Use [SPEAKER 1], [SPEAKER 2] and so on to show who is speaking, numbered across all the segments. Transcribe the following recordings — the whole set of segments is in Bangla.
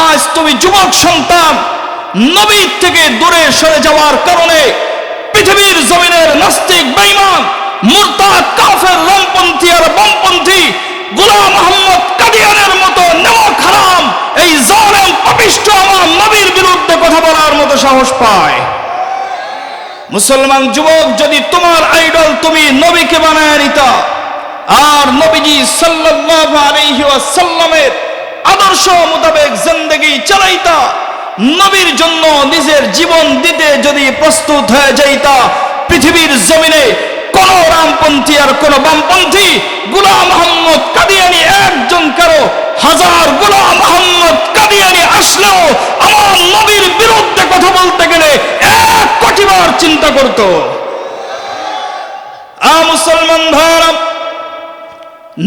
[SPEAKER 1] আজ তুমি যুবক সন্তান নবী থেকে দূরে সরে যাওয়ার কারণে পৃথিবীর জমিনের নাস্তিক বেঈমান মুরতাদ কাফের রংপন্থী আর বামপন্থী গোলাম মোহাম্মদ কাদিয়ানের মতো নেওয়াক হারাম এই জালেম পাপিষ্ঠ আমার নবীর বিরুদ্ধে কথা বলার মতো সাহস পায়। মুসলমান যুবক, যদি তোমার আইডল তুমি নবীকে বানায় নিতা আর নবীজি সাল্লাল্লাহু আলাইহি ওয়াসাল্লামের আদর্শ মোতাবেক জিন্দেগি চালাইতা, নবীর জন্য নিজের জীবন দিতে যদি প্রস্তুত হয়ে যাইতা, পৃথিবীর জমিনে কোন রামপন্থী আর কোন বামপন্থী গোলাম মোহাম্মদ কাদিয়ানী একজন কারো হাজার গোলাম মোহাম্মদ কাদিয়ানী আসলেও আমার নবীর বিরুদ্ধে কথা বলতে গেলে 1 কোটি বার চিন্তা করত। মুসলমান ভাইরা,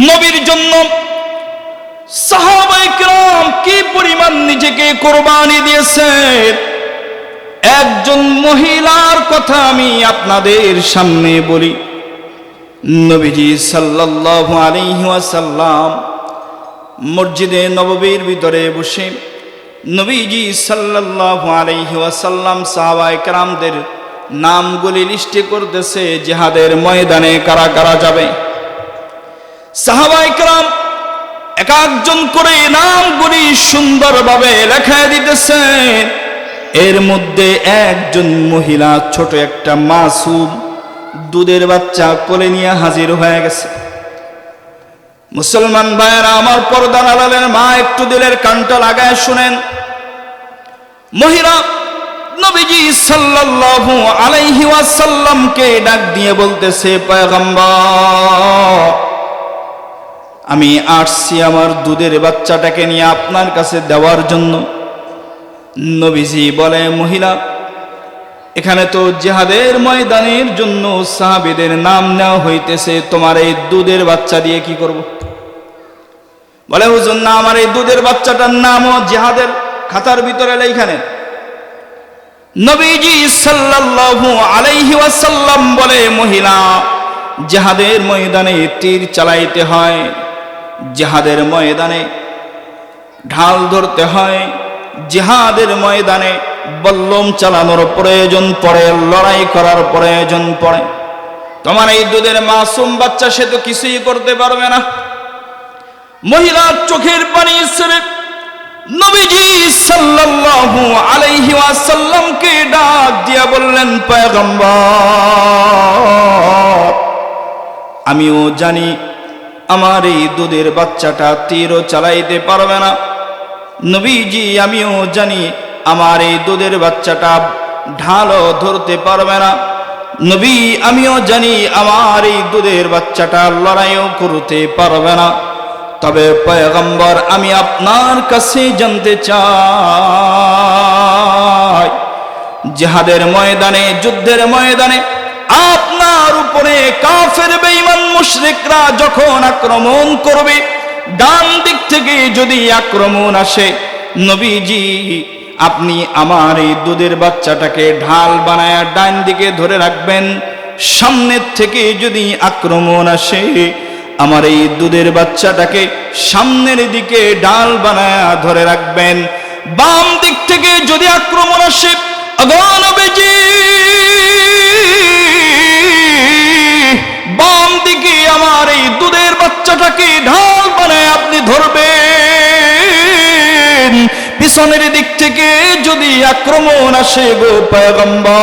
[SPEAKER 1] নবীর জন্য সাহাবায়ে কিরাম কি পরিমাণ নিজেকে কুরবানি দিয়েছেন। একজন মহিলার কথা আমি আপনাদের সামনে বলি। নবীজি সাল্লাল্লাহু আলাইহি ওয়াসাল্লাম মসজিদে নববীর ভিতরে বসে নবীজি সাল্লাল্লাহু আলাইহি ওয়াসাল্লাম সাহাবায়ে কেরামদের নামগুলি লিস্টে করতেছে, জিহাদের ময়দানে কারা কারা যাবে। সাহাবায়ে কেরাম এক একজন করে নামগুলি সুন্দরভাবে লেখা দিতেছেন। এর মধ্যে একজন মহিলা ছোট একটা মাসুম দুধের বাচ্চা কোলে নিয়ে হাজির হয়ে গেছে। মুসলমান ভাইয়েরা আমার, পর্দার আড়ালের মা, একটু দিলের কানটা লাগায় শুনেন। মহিলা নবীজি সাল্লাল্লাহু আলাইহি ওয়াসাল্লামকে ডাক দিয়ে বলতেছে, পয়গম্বর, আমি আসছি আমার দুধের বাচ্চাটাকে নিয়ে আপনার কাছে দেওয়ার জন্য। নবীজি বলে, মহিলা, এখানে তো জিহাদের ময়দানের জন্য সাহাবীদের নাম নেওয়া হইতেছে, তোমার এই দুধের বাচ্চা দিয়ে কি করব? বলে, হুজুর না, আমার এই দুধের বাচ্চাটার নামও জিহাদের খাতার ভিতরে লেখা নেই। নবীজি সাল্লাল্লাহু আলাইহি ওয়াসাল্লাম বলে, মহিলা, জিহাদের ময়দানে তীর চালাইতে হয়, জিহাদের ময়দানে ঢাল ধরতে হয়, জিহাদের ময়দানে বল্লম চালানোর প্রয়োজন পড়ে, লড়াই করার প্রয়োজন পড়ে। তোমার এই দুধের মাসুম বাচ্চা সে তো কিছুই করতে পারবে না। মহিলার চোখের পানি ছেড়ে নবীজি সাল্লাল্লাহু আলাইহি ওয়াসাল্লামকে ডাক দিয়া বললেন, পয়গম্বর, আমিও জানি আমার এই দুধের বাচ্চাটা তীরও চালাইতে পারবে না। নবীজি, আমিও জানি আমার এই দুধের বাচ্চাটা ঢালও ধরতে পারবে না। নবী, আমিও জানি আমার এই দুধের বাচ্চাটা লড়াইও করতে পারবে না। তবে পয়গম্বর, আমি আপনার কাছে জানতে চাই, জিহাদের ময়দানে, যুদ্ধের ময়দানে আপনার উপরে কাফের বেঈমান মুশরিকরা যখন আক্রমণ করবে, ডান দিক থেকে যদি আক্রমণ আসে, নবীজি আপনি আমার এই দুধের বাচ্চাটাকে ঢাল বানায়া ডান দিকে ধরে রাখবেন। সামনের থেকে যদি আক্রমণ আসে, আমার এই দুধের বাচ্চাটাকে সামনের দিকে ঢাল বানায়া ধরে রাখবেন। বাম দিক থেকে যদি আক্রমণ আসে, নবীজি বাম দিকে আমার এই দুধের বাচ্চাটাকে ঢাল বানায় আপনি ধরবেন। পিছনের দিক থেকে যদি আক্রমণ আসে, গো পয়গম্বর,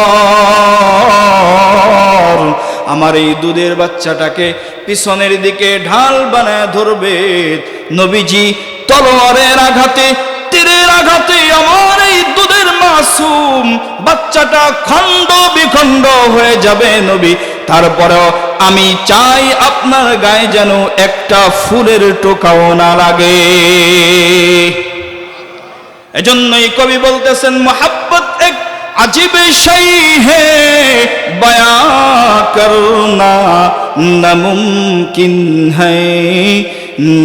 [SPEAKER 1] আমার এই দুধের বাচ্চাটাকে পিছনের দিকে ঢাল বানায় ধরবে। নবীজি তলোয়ারের আঘাতে, তীরের আঘাতে আমার এই দুধের মাসুম বাচ্চাটা খণ্ড বিখণ্ড হয়ে যাবে নবী। তারপরেও আমি চাই আপনার গায়ে যেন একটা ফুলের টোকাও না লাগে। এজন্যই কবি বলতেছেন, মোহাব্বত এক अजीब शै है बयां करना नामुमकिन है,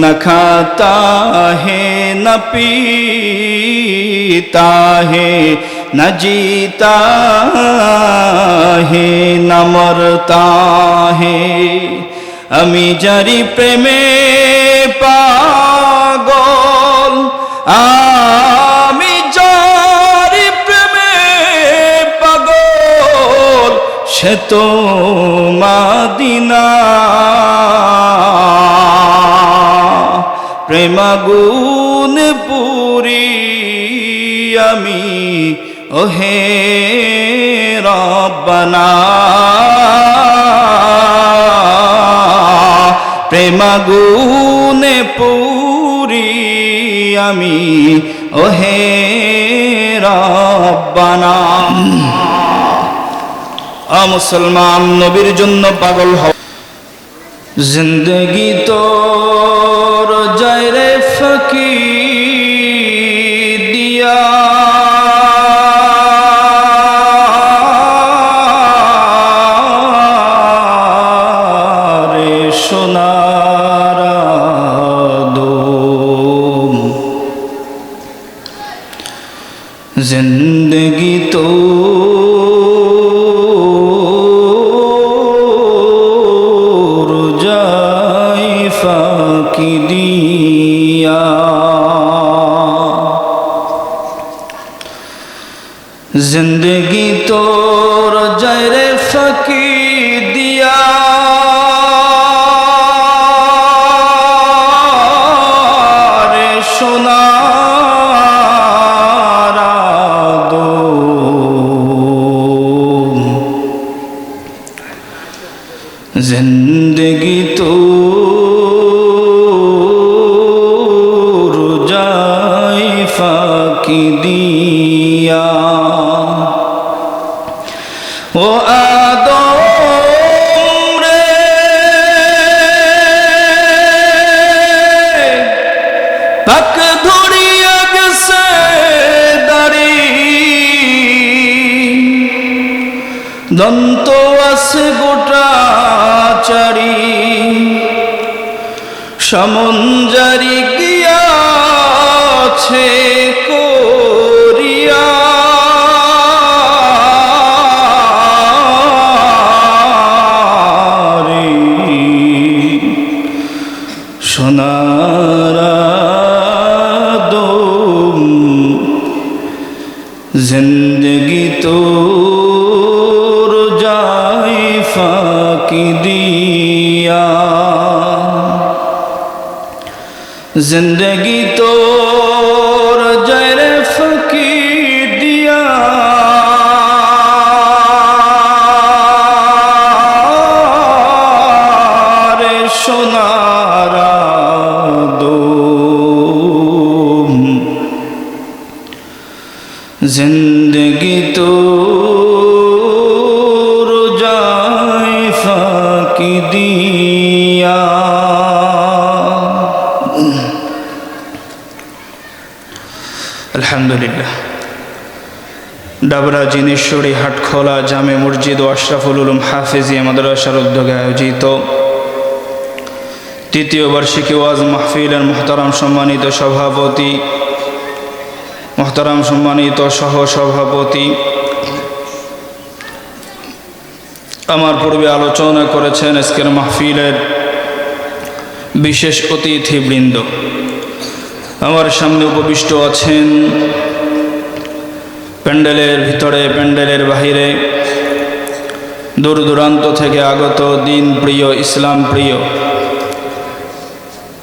[SPEAKER 1] न खाता है न पीता है न जीता है न मरता है। আমি যারি প্রেমে পাগল সে তো মাদিনা প্রেমাগুন পুরি আমি ওহে রব্বানা প্রেমাগুনে পুরি আমি ওহে রব্বানা মুসলমান নবীর জন্য পাগল হও জিন্দগি তোর যায় রে ফাঁকি দিয়া রে সোনার দোম জিন্দগি তো जिंदगी तोर जरे फकी दिया रे सोनारा दो जिंदगी तोर जाए फकी दिया ও আদম রে পাক ধরিয়া গেছে দাড়ি দন্ত আছে গোটা চারি সমঞ্জারি গিয়াছে করিয়া সোনারা দোম জিন্দগি তোর যায় ফাঁকি দিয়া জিন্দগি তোর যায় রে ফাঁকি দিয়া রে সোনারা जिंदगी तोर जाए फाकी दिया अल्हम्दुलिल्लाह ডাবরা জিনেশ্বরী হাটখোলা জামে মসজিদ ও আশরাফুল উলুম হাফেজিয়া মাদ্রাসার উদ্যোগে আয়োজিত তৃতীয় বার্ষিকী ওয়াজ মাহফিলের মুহতারাম সম্মানিত সভাপতি মোহতারাম সম্মানিত সহ সভাপতি আমার পূর্বে আলোচনা করেছেন আজকের মাহফিলের বিশেষ অতিথিবৃন্দ আমার সামনে উপবিষ্ট আছেন প্যান্ডেলের ভিতরে প্যান্ডেলের বাহিরে দূর দূরান্ত থেকে আগত দিন প্রিয় ইসলাম প্রিয়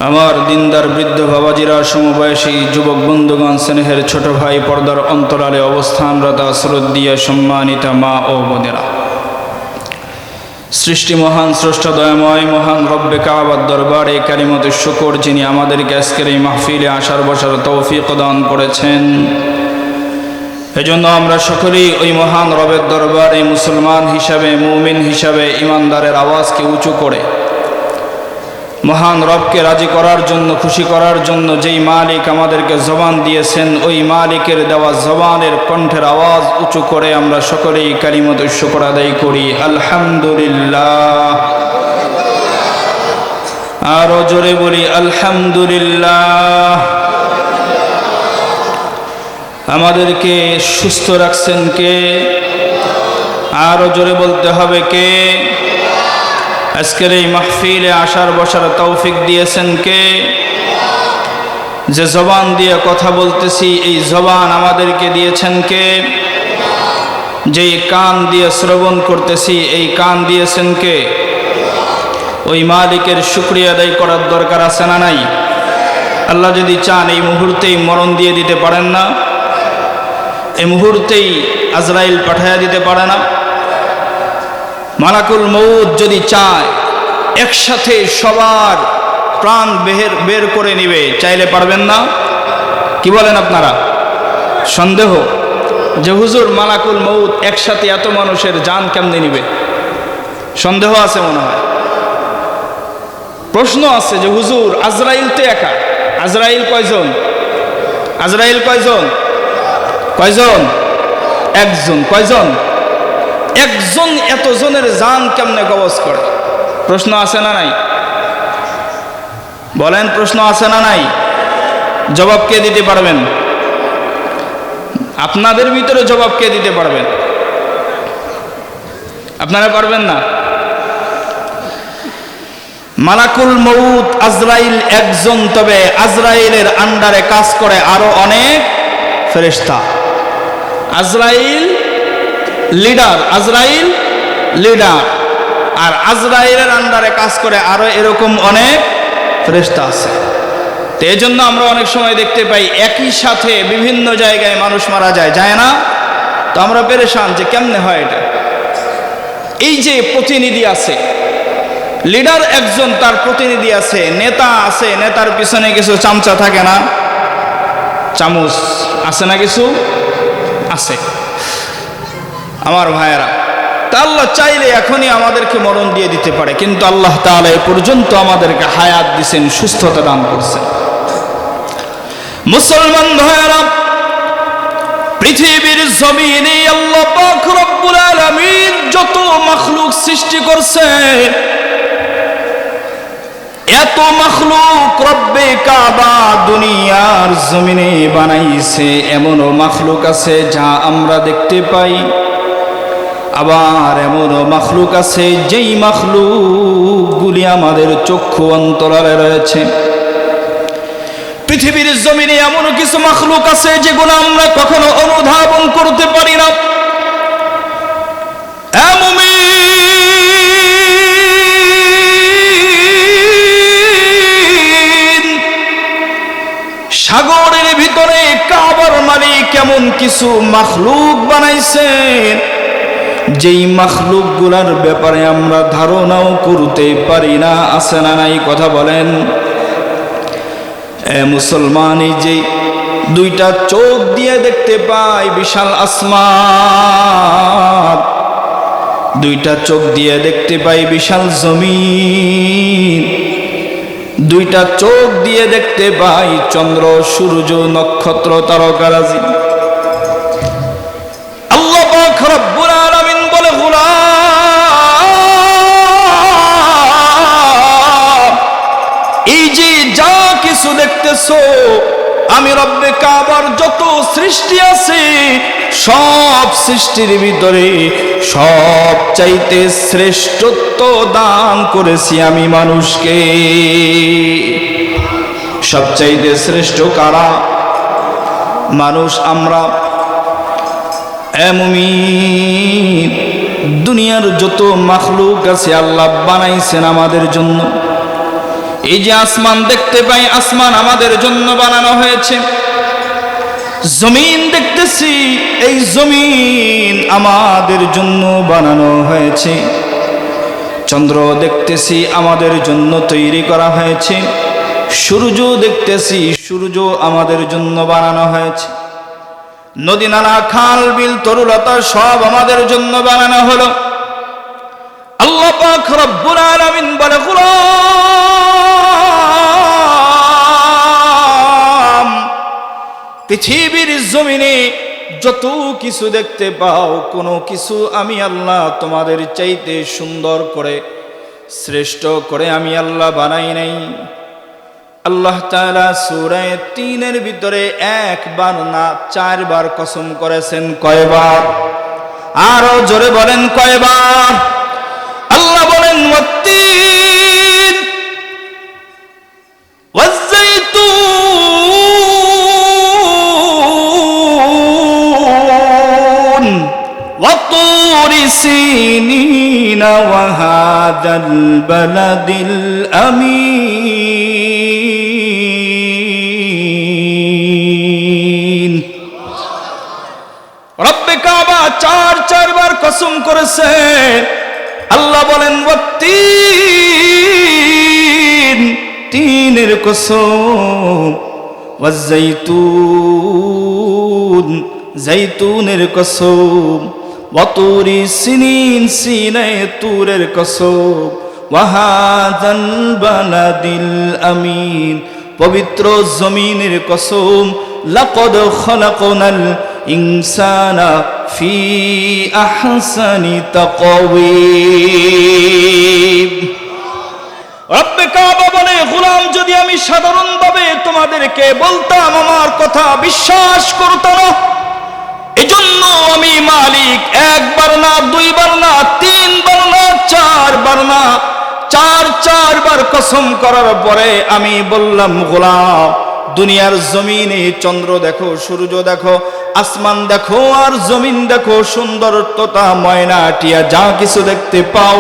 [SPEAKER 1] আমার দিনদার বৃদ্ধ বাবাজিরা সমবয়সী যুবক বন্ধুগণ স্নেহের ছোট ভাই পর্দার অন্তরালে অবস্থানরত শ্রদ্ধেয় সম্মানিতা মা ও বোনেরা সৃষ্টি মহান স্রষ্টা দয়াময় মহান রব্বে কাবার দরবারে কালিমতে শুকর যিনি আমাদেরকে আজকের এই মাহফিলে আসার বসার তৌফিক দান করেছেন এজন্য আমরা সকলেই ওই মহান রবের দরবারে মুসলমান হিসাবে মুমিন হিসাবে ইমানদারের আওয়াজকে উঁচু করে মহান রবকে রাজি করার জন্য খুশি করার জন্য যেই মালিক আমাদেরকে জবান দিয়েছেন ওই মালিকের দেওয়া জবানের কণ্ঠের আওয়াজ উঁচু করে আমরা সকলেই কালিমাতুশ শুকর আদায় করি আলহামদুলিল্লাহ আরো জোরে বলি আলহামদুলিল্লাহ আমাদেরকে সুস্থ রাখছেন কে আরো জোরে বলতে হবে কে আজকের এই মাহফিলে আসার বসার তৌফিক দিয়েছেন কে যে জবান দিয়ে কথা বলতেছি এই জবান আমাদেরকে দিয়েছেন কে যেই কান দিয়ে শ্রবণ করতেছি এই কান দিয়েছেন কে? ওই মালিকের শুকরিয়া আদায় করার দরকার আছে না নাই? আল্লাহ যদি চান এই মুহূর্তেই মরণ দিয়ে দিতে পারেন না? এই মুহূর্তেই আজরাইল পাঠাইয়া দিতে পারে না? মালাকুল মউত যদি চায় একসাথে সবার প্রাণ বের করে নিবে, চাইলে পারবেন না? কি বলেন আপনারা? সন্দেহ যে হুজুর মালাকুল মউত একসাথে এত মানুষের জান কেমনে নিবে? সন্দেহ আছে মনে হয়। প্রশ্ন আছে যে হুজুর আজরাইল তো একা, আজরাইল কয়জন? আজরাইল কয়জন? কয়জন? একজন। কয়জন? একজন এতজনের জান কেমনে কবজ করে? প্রশ্ন আছে না নাই? বলেন, প্রশ্ন আছে না নাই? জবাব কে দিতে পারবেন? আপনাদের ভিতরে জবাব কে দিতে পারবেন? আপনারা পারবেন না? মালাকুল মউত আজরাইল একজন, তবে আজরাইলের আন্ডারে কাজ করে আরো অনেক ফেরেশতা। আজরাইল লিডার, আজরাইল লিডার, আর আজরাইলের আন্ডারে কাজ করে আরো এরকম অনেক ফেরেশতা আছে। তো এই জন্য আমরা অনেক সময় দেখতে পাই একই সাথে বিভিন্ন জায়গায় মানুষ মারা যায়, যায় না? তো আমরা পেরেশান যে কেমনে হয় এটা। এই যে প্রতিনিধি আছে, লিডার একজন, তার প্রতিনিধি আছে, নেতা আছে, নেতার পিছনে কিছু চামচা থাকে না? চামচ আছে না? কিছু আছে। আমার ভাইয়েরা, তা আল্লাহ চাইলে এখনই আমাদেরকে মরণ দিয়ে দিতে পারে, কিন্তু আল্লাহ তাআলা এ পর্যন্ত আমাদেরকে হায়াত দিয়েছেন, সুস্থতা দান করছেন। মুসলমান ভাইয়েরা, পৃথিবীর জমিনে আল্লাহ পাক রব্বুল আলামিন যত মাখলুক সৃষ্টি করছে, এত মাখলুক রব্বে কাবা দুনিয়ার জমিনে বানাইছে। এমনও মাখলুক আছে যা আমরা দেখতে পাই, আবার এমনও মাখলুক আছে যেই মাখলুকগুলি আমাদের চক্ষু অন্তরালে রয়েছে। পৃথিবীর জমিনে এমন কিছু মাখলুক আছে যেগুলো আমরা কখনো অনুধাবন করতে পারি না। সাগরের ভিতরে কাবার মালিক এমন কিছু মাখলুক বানাইছেন যেই মাখলুক গুলার ব্যাপারে আমরা ধারণাও করতে পারি না। আছে না নাই? কথা বলেন। মুসলমান, এই যে দুইটা চোখ দিয়ে দেখতে পাই বিশাল আসমান, দুইটা চোখ দিয়ে দেখতে পাই বিশাল জমিন, দুইটা চোখ দিয়ে দেখতে পাই চন্দ্র, সূর্য, নক্ষত্র, তারকারাজি। আল্লাহ পাক রব্বুল আলামিন বলে, গোলাম, এই যে যা কিছু দেখতেছো, আমি রব্বে কাবার যত সৃষ্টি আছে সব সৃষ্টির ভিতরে সব চাইতে শ্রেষ্ঠত্ব দান করেছি আমি মানুষকে। সবচাইতে শ্রেষ্ঠ কারা? মানুষ, আমরা। মুমিন, দুনিয়ার যত মাখলুক আছে আল্লাহ বানাইছেন আমাদের জন্য। এই যে আসমান দেখতে পাই, আসমান আমাদের জন্য বানানো হয়েছে। জমিন দেখতেছি, এই জমিন আমাদের জন্য বানানো হয়েছে। চন্দ্র দেখতেছি, আমাদের জন্য তৈরি করা হয়েছে। সূর্য দেখতেছি, সূর্য আমাদের জন্য বানানো হয়েছে। নদী, নালা, খাল, বিল, তরুলতা সব আমাদের জন্য বানানো হলো। আল্লাহ পাক রব্বুল আলামিন বলে, গোলাম, পৃথিবীর জমিনে যত কিছু দেখতে পাও, কোনো কিছু আমি আল্লাহ তোমাদের চাইতে সুন্দর করে, শ্রেষ্ঠ করে আমি আল্লাহ বানাই নাই। আল্লাহ তাআলা সূরা ৩-এর ভিতরে একবার না ৪ বার কসম করেছেন। কয়বার? আরো জোরে বলেন, কয়বার? আল্লাহ বলেন, ওয়াত্তিন ওয়াজ্জাইতুন وطور سينين وهذا البلد الأمين রব্বে কাবা চারবার কসম করেছে আল্লাহ বলেন ওয়াত্তিন তিনের কসম ওয়াজ্জাইতুন জাইতুনের কসম ওয়াতুরি সিনিন সিনায়ে তুরের কসম ওয়াহাদাল বালাদিল আমিন পবিত্র জমিনের কসম লাকাদ খালাকনাল ইনসানা ফি আহসানি তাকওয়িম রব্বে কাবা বলে গোলাম যদি আমি সাধারণভাবে তোমাদেরকে বলতাম আমার কথা বিশ্বাস করত না এজন্য আমি মালিক একবার না দুইবার না তিনবার না চারবার না চারবার কসম করার পরে আমি বললাম গোলাম দুনিয়ার জমিনে চন্দ্র দেখো সূর্য দেখো আসমান দেখো আর জমিন দেখো সুন্দরতা ময়না টিয়া যা কিছু দেখতে পাও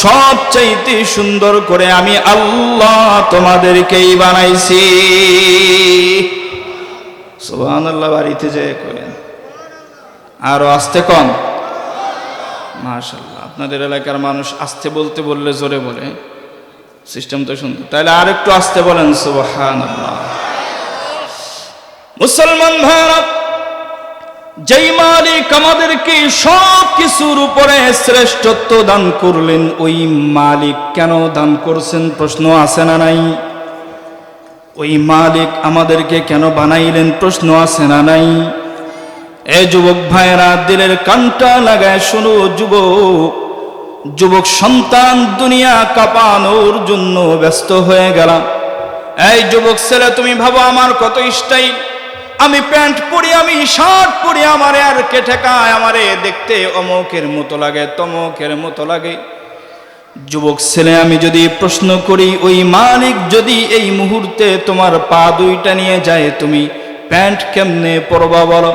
[SPEAKER 1] সব চাইতে সুন্দর করে আমি আল্লাহ তোমাদেরকেই বানাইছি সুবহানাল্লাহ বাড়িতে যে করেন আরো আস্তে কোন মাশাআল্লাহ আপনাদের এলাকার মানুষ আস্তে বলতে বললে জোরে বলে সিস্টেম তো সুন্দর তাহলে আরেকটু আস্তে বলেন সুবহানাল্লাহ মুসলমান ভাইরা যেই মালিক আমাদেরকে সব কিছুর উপরে শ্রেষ্ঠত্ব দান করলেন ওই মালিক কেন দান করছেন প্রশ্ন আছে না নাই ওই মালিক আমাদেরকে কেন বানাইলেন প্রশ্ন আছে না নাই এ যুবক ভাইরা দিলের কানটা লাগায় শোনো যুবক সন্তান দুনিয়া কাঁপানোর জন্য ব্যস্ত হয়ে গেলাম এই যুবক ছেলে তুমি ভাবো আমার কত স্টাইল আমি প্যান্ট পরি আমি শার্ট পরি আমারে আর কে ঠেকায় আমারে দেখতে অমুকের মতো লাগে তমুকের মতো লাগে যুবক ছেলে আমি যদি প্রশ্ন করি ওই মালিক যদি এই মুহূর্তে তোমার পা দুইটা নিয়ে যায় তুমি প্যান্ট কেমনে পরবা বলো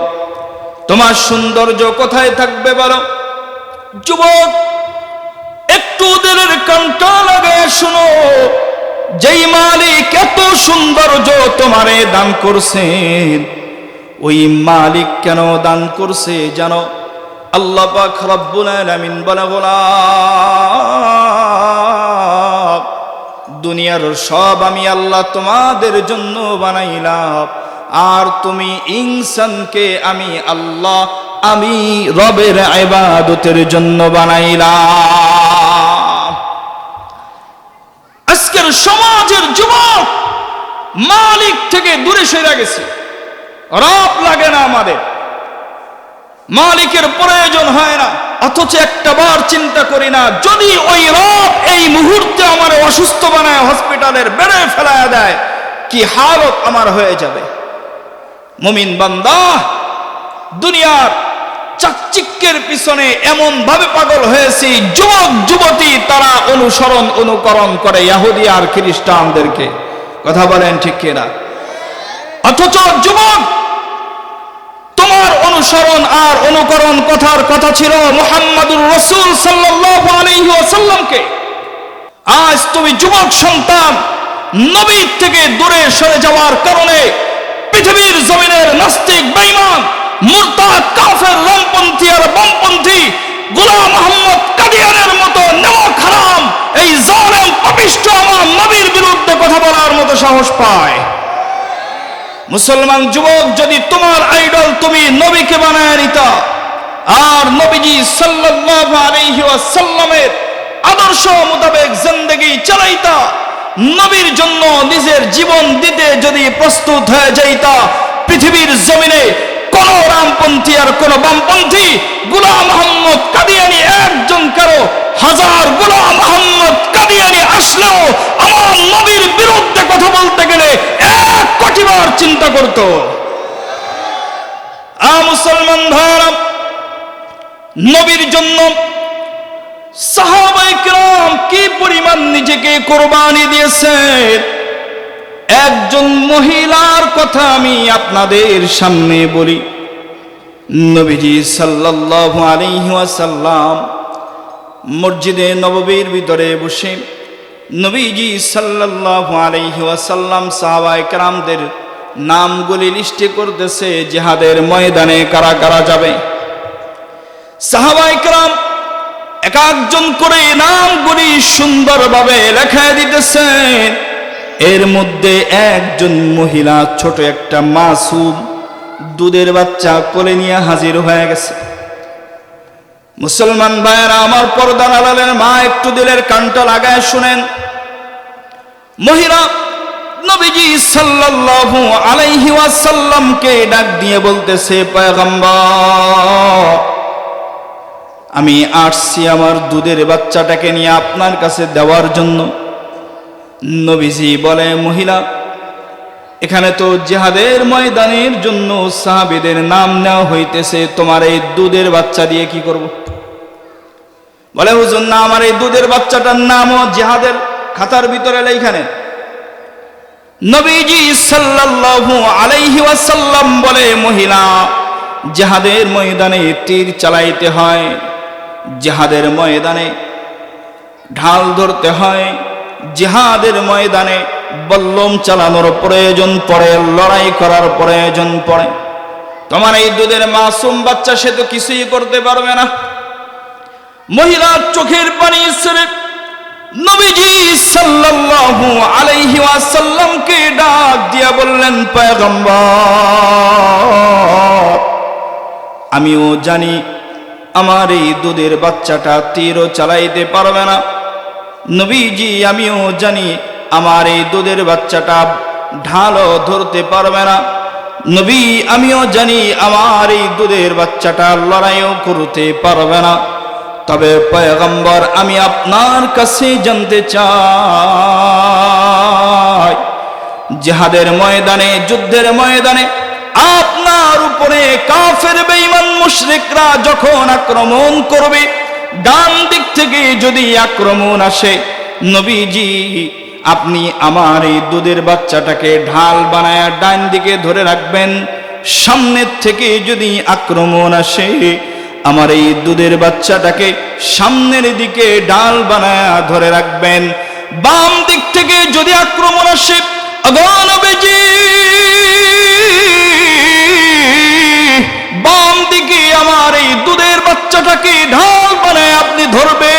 [SPEAKER 1] তোমার সৌন্দর্য কোথায় থাকবে বলো যুবক একটু দিলের কানটা লাগায় শুনো যেই মালিক এত সৌন্দর্য তোমারে দান করছেন ওই মালিক কেন দান করছে জানো আল্লাহ পাক রব্বুল আলামিন বলে গোলাম দুনিয়ার সব আমি আল্লাহ তোমাদের জন্য বানাইলাম আর তুমি ইনসানকে আমি আল্লাহ আমি রবের ইবাদতের জন্য বানাইলাম আজকের সমাজের যুবক মালিক থেকে দূরে সরে গেছে রব লাগে না আমাদের মালিকের প্রয়োজন হয় না অথচ একটা বার চিন্তা করি না যদি ওই রব এই মুহূর্তে আমার অসুস্থ বানায় হসপিটালের বেডে ফেলায়া দেয় কি হালত আমার হয়ে যাবে মুমিন বান্দা দুনিয়ার চাকচিক্যের পিছনে এমন ভাবে পাগল হয়েছে যুবক যুবতী তারা অনুকরণ করে ইহুদি আর খ্রিস্টানদেরকে কথা বলেন ঠিক কিনা অথচ যুবক তোমার অনুসরণ আর অনুকরণ কথার কথা ছিল মুহাম্মদুর রাসূল সাল্লাল্লাহু আলাইহি ওয়াসাল্লামকে আজ তুমি যুবক সন্তান নবী থেকে দূরে সরে যাওয়ার কারণে পৃথিবীর জমিনের নাস্তিক বেঈমান মুরতাদ কাফের রামপন্থী আর বামপন্থী গোলাম মোহাম্মদ কাদিয়ানের মতো নেওয়াক হারাম এই জালেম পাপিষ্ঠ আমার নবীর বিরুদ্ধে কথা বলার মতো সাহস পায় মুসলমান যুবক যদি তোমার আইডল তুমি নবীকে বানায় নিতা আর নবীজি সাল্লাল্লাহু আলাইহি ওয়াসাল্লামের আদর্শ মোতাবেক জিন্দেগি চালাইতা নবীর জন্য নিজের জীবন দিতে যদি প্রস্তুত হয়ে যাইতা পৃথিবীর জমিনে কোন রামপন্থী আর কোন বামপন্থী গোলাম মোহাম্মদ কাদিয়ানী একজন কারো হাজার গোলাম মোহাম্মদ কাদিয়ানী আসলেও আমার নবীর বিরুদ্ধে কথা বলতে গেলে 1 কোটি বার চিন্তা করত মুসলমান ভাইরা নবীর জন্য সাহাবায়ে কিরাম কি পরিমাণ নিজেকে কুরবানি দিয়েছেন একজন মহিলার কথা আমি আপনাদের সামনে বলি নবীজি সাল্লাল্লাহু আলাইহি ওয়াসাল্লাম মসজিদে নববীর ভিতরে বসে নবীজি সাল্লাল্লাহু আলাইহি ওয়াসাল্লাম সাহাবায়ে কেরামদের নামগুলি লিস্টে করতেছে জিহাদের ময়দানে কারা কারা যাবে। সাহাবায়ে কেরাম এক একজন করে নামগুলি সুন্দরভাবে লেখা দিতেছেন। এর মধ্যে একজন মহিলা ছোট একটা মাসুম দুধের বাচ্চা কোলে নিয়ে হাজির হয়ে গেছে। মুসলমান ভাইয়েরা আমার, পর্দার আড়ালের মা, একটু দিলের কানটা লাগায় শুনেন। মহিলা নবীজি সাল্লাল্লাহু আলাইহি ওয়াসাল্লামকে ডাক দিয়ে বলতেছে, পয়গম্বর, আমি আসছি আমার দুধের বাচ্চাটাকে নিয়ে আপনার কাছে দেওয়ার জন্য। নবীজি বলে, মহিলা, এখানে তো জিহাদের ময়দানের জন্য সাহাবীদের নাম নেওয়া হইতেছে, তোমার এই দুধের বাচ্চা দিয়ে কি করব? বলে, হুজুর না, আমার এই দুধের বাচ্চাটার নামও জিহাদের খাতার ভিতরে লেখা নেই। নবীজি সাল্লাল্লাহু আলাইহি ওয়াসাল্লাম বলে, মহিলা, জিহাদের ময়দানে তীর চালাইতে হয়, জিহাদের ময়দানে ঢাল ধরতে হয়, জিহাদের ময়দানে বল্লম চালানোর প্রয়োজন পড়ে, লড়াই করার প্রয়োজন পড়ে। তোমার এই দুধের মাসুম বাচ্চা সে তো কিছুই করতে পারবে না। মহিলার চোখের পানি ছেড়ে নবীজি সাল্লাল্লাহু আলাইহি ওয়াসাল্লামকে ডাক দিয়া বললেন, পয়গম্বর, আমিও জানি আমার এই দুধের বাচ্চাটা তীরও চালাইতে পারবে না। নবীজি, আমিও জানি আমার এই দুধের বাচ্চাটা ঢালও ধরতে পারবে না। নবী, আমিও জানি আমার এই দুধের বাচ্চাটা লড়াইও করতে পারবে না। তবে পয়গম্বর, আমি আপনার কাছে জানতে চাই, জিহাদের ময়দানে, যুদ্ধের ময়দানে আপনার উপরে কাফের বেঈমান মুশরিকরা যখন আক্রমণ করবে, ডান দিক থেকে যদি আক্রমণ আসে, নবীজি, আপনি আমার এই দুধের বাচ্চাটাকে ঢাল বানায়া ডান দিকে ধরে রাখবেন। সামনের থেকে যদি আক্রমণ আসে, আমার এই দুধের বাচ্চাটাকে সামনের দিকে ঢাল বানায়া ধরে রাখবেন। বাম দিক থেকে যদি আক্রমণ আসে, নবীজি, বাম দিকে আমার এই দুধের বাচ্চাটাকে ঢাল বানায় আপনি ধরবেন।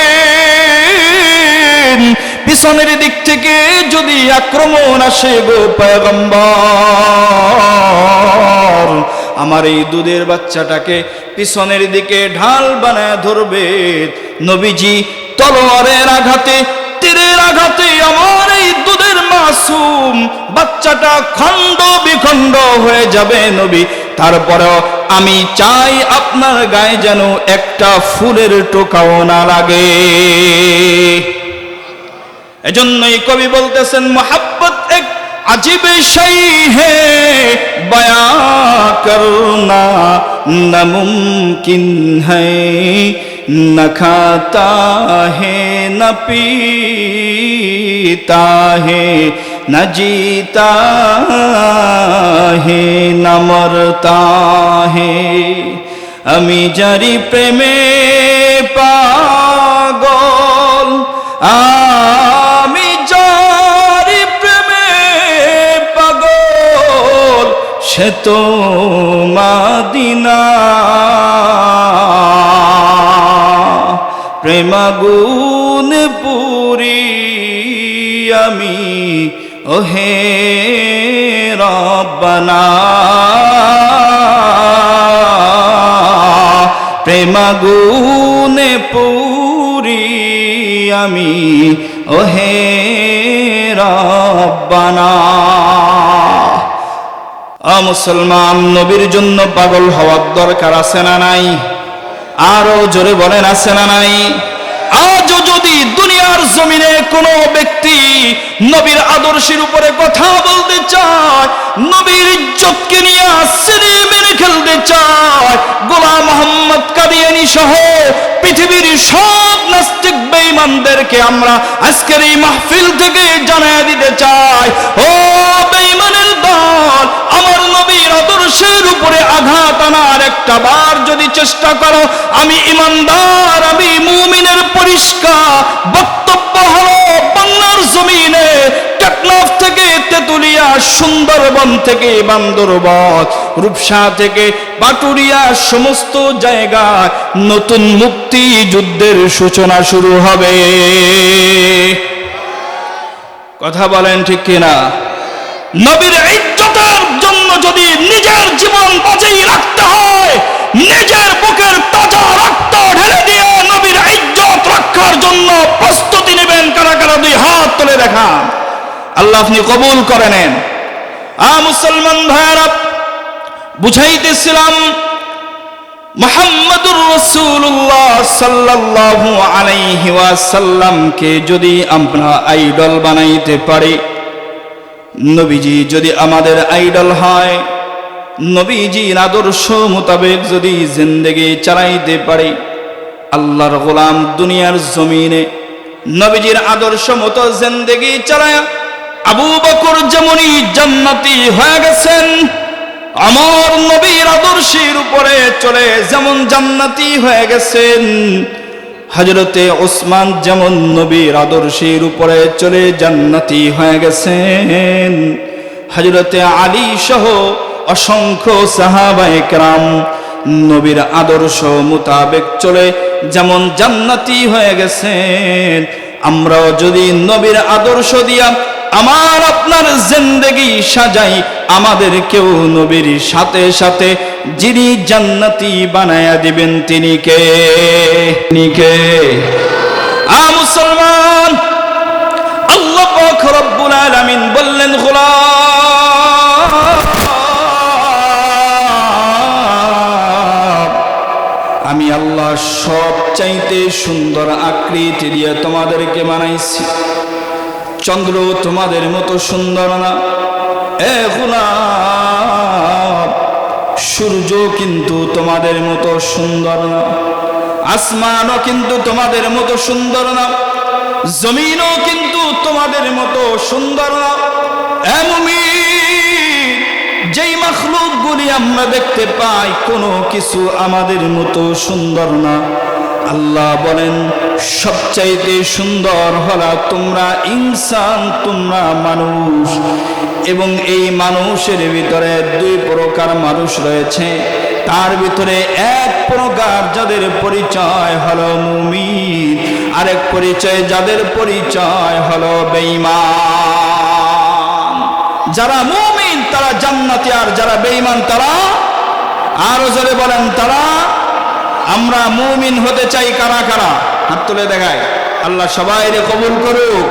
[SPEAKER 1] পিছনের দিক থেকে যদি আক্রমণ আসে গো পয়গম্বর, আমার এই দুধের বাচ্চাটাকে পিছনের দিকে ঢাল বানায় ধরবে। নবীজি, তলোয়ারের আঘাতে, তীরের আঘাতে আমার এই দুধের মাসুম বাচ্চাটা খণ্ড বিখণ্ড হয়ে যাবে নবী। তারপরেও আমি চাই আপনার গায়ে যেন একটা ফুলের টোকাও না লাগে। এজন্যই কবি বলতেছেন, মোহাব্বত এক अजीब शै है बयां करना नामुमकिन है, न खाता है न पीता है न जीता है न मरता है। আমি যারি প্রেমে পাগল, আমি যারি প্রেমে পাগল, সে তো মদিনা। প্রেমাগুন পুরি আমি ওহে রব্বানা, প্রেমাগুনে পুরি আমি ওহে রব্বানা। মুসলমান, নবীর জন্য পাগল হওয়ার দরকার আছে না নাই? আরো জোরে বলেন, আছে না নাই? আজও যদি দুনিয়ার জমিনে কোনো ব্যক্তি নবীর আদর্শের উপরে কথা বলতে চায়, নবীর ইজ্জতকে নিয়ে সিনে মেনে খেলতে চায়, গোলাম মোহাম্মদ কাদিয়ানী সহ পৃথিবীর সব নাস্তিক বেঈমানদেরকে আমরা আজকের এই মাহফিল থেকে জানিয়ে দিতে চাই, ও বেঈমানের দল, আমার নবীর আদর্শের উপরে আঘাত আনার একটা বার যদি চেষ্টা করো, আমি ইমানদার, আমি মুমিনের পরিষ্কার বক্তব্য হলো বাংলার জমিনে টেকনাফ থেকে তেতুলিয়া, সুন্দরবন থেকে বান্দরবান, রূপসা থেকে পাটুরিয়া, সমস্ত জায়গায় নতুন মুক্তি যুদ্ধের সূচনা শুরু হবে। কথা বলেন ঠিক কিনা? নবীর ইজ্জতের জন্য যদি নিজের জীবন বাঁচিয়ে রাখতে হয়, নিজের বুকের তাজা রক্ত ঢেলে দিয়ে নবীর ইজ্জত রক্ষার জন্য প্রস্তুতি নেবেন। কারা কারা দুই হাত তুলে দেখান, আল্লাহ আপনি কবুল করে নেন। মুসলমান ভাইরা, বুঝাইতেছিলাম মুহাম্মদুর রাসূলুল্লাহ সাল্লাল্লাহু আলাইহি ওয়াসাল্লামকে যদি আমরা আইডল বানাইতে পারি, নবীজি যদি আমাদের আইডল হয়, নবীজির আদর্শ মোতাবেক যদি জিন্দেগি চালাইতে পারি, আল্লাহর গোলাম দুনিয়ার জমিনে নবীজির আদর্শ মতো জিন্দেগি চালায়া আবু বকর যেমনই জান্নাতি হয়ে গেছেন, আমার নবীর আদর্শের উপরে চলে যেমন জান্নাতি হয়ে গেছেন, হযরতে ওসমান যেমন নবীর আদর্শের উপরে চলে জান্নাতি হয়ে গেছেন, হযরতে আলী সহ অসংখ্য সাহাবায়ে কেরাম নবীর আদর্শ মোতাবেক চলে যেমন জান্নাতি হয়ে গেছেন, আমরাও যদি নবীর আদর্শ দিয়া আমার আপনার জিন্দেগি সাজাই, আমাদেরকেও নবীর সাথে সাথে যিনি জান্নাতি বানায়া দিবেন তিনি কে? মুসলমান, আল্লাহ পাক রব্বুল আলামিন বললেন, গোলাম আমি আল্লাহ সব চাইতে সুন্দর আকৃতি দিয়ে তোমাদেরকে বানাইছি, চন্দ্র তোমাদের মতো সুন্দর না, এ গোলাম সূর্য কিন্তু তোমাদের মতো সুন্দর না, আসমানও কিন্তু তোমাদের মতো সুন্দর না, জমিনও কিন্তু তোমাদের মতো সুন্দর না। এ মুমিন, যেই মাখলুকগুলি আমরা দেখতে পাই কোনো কিছু আমাদের মতো সুন্দর না। আল্লাহ বলেন সবচাইতে সুন্দর হলা তোমরা ইনসান, তোমরা মানুষ, এবং এই মানুষের ভিতরে দুই প্রকার মানুষ রয়েছে, তার ভিতরে এক প্রকার যাদের পরিচয় হলো মুমিন, আরেক পরিচয় যাদের পরিচয় হলো বেঈমান। যারা মুমিন তারা জান্নাতি, আর যারা বেঈমান তারা, আরো জোরে বলেন তারা। আমরা মুমিন হতে চাই কারা কারা? হাত তুলে দেখায়, আল্লাহ সবাইরে কবুল করুক।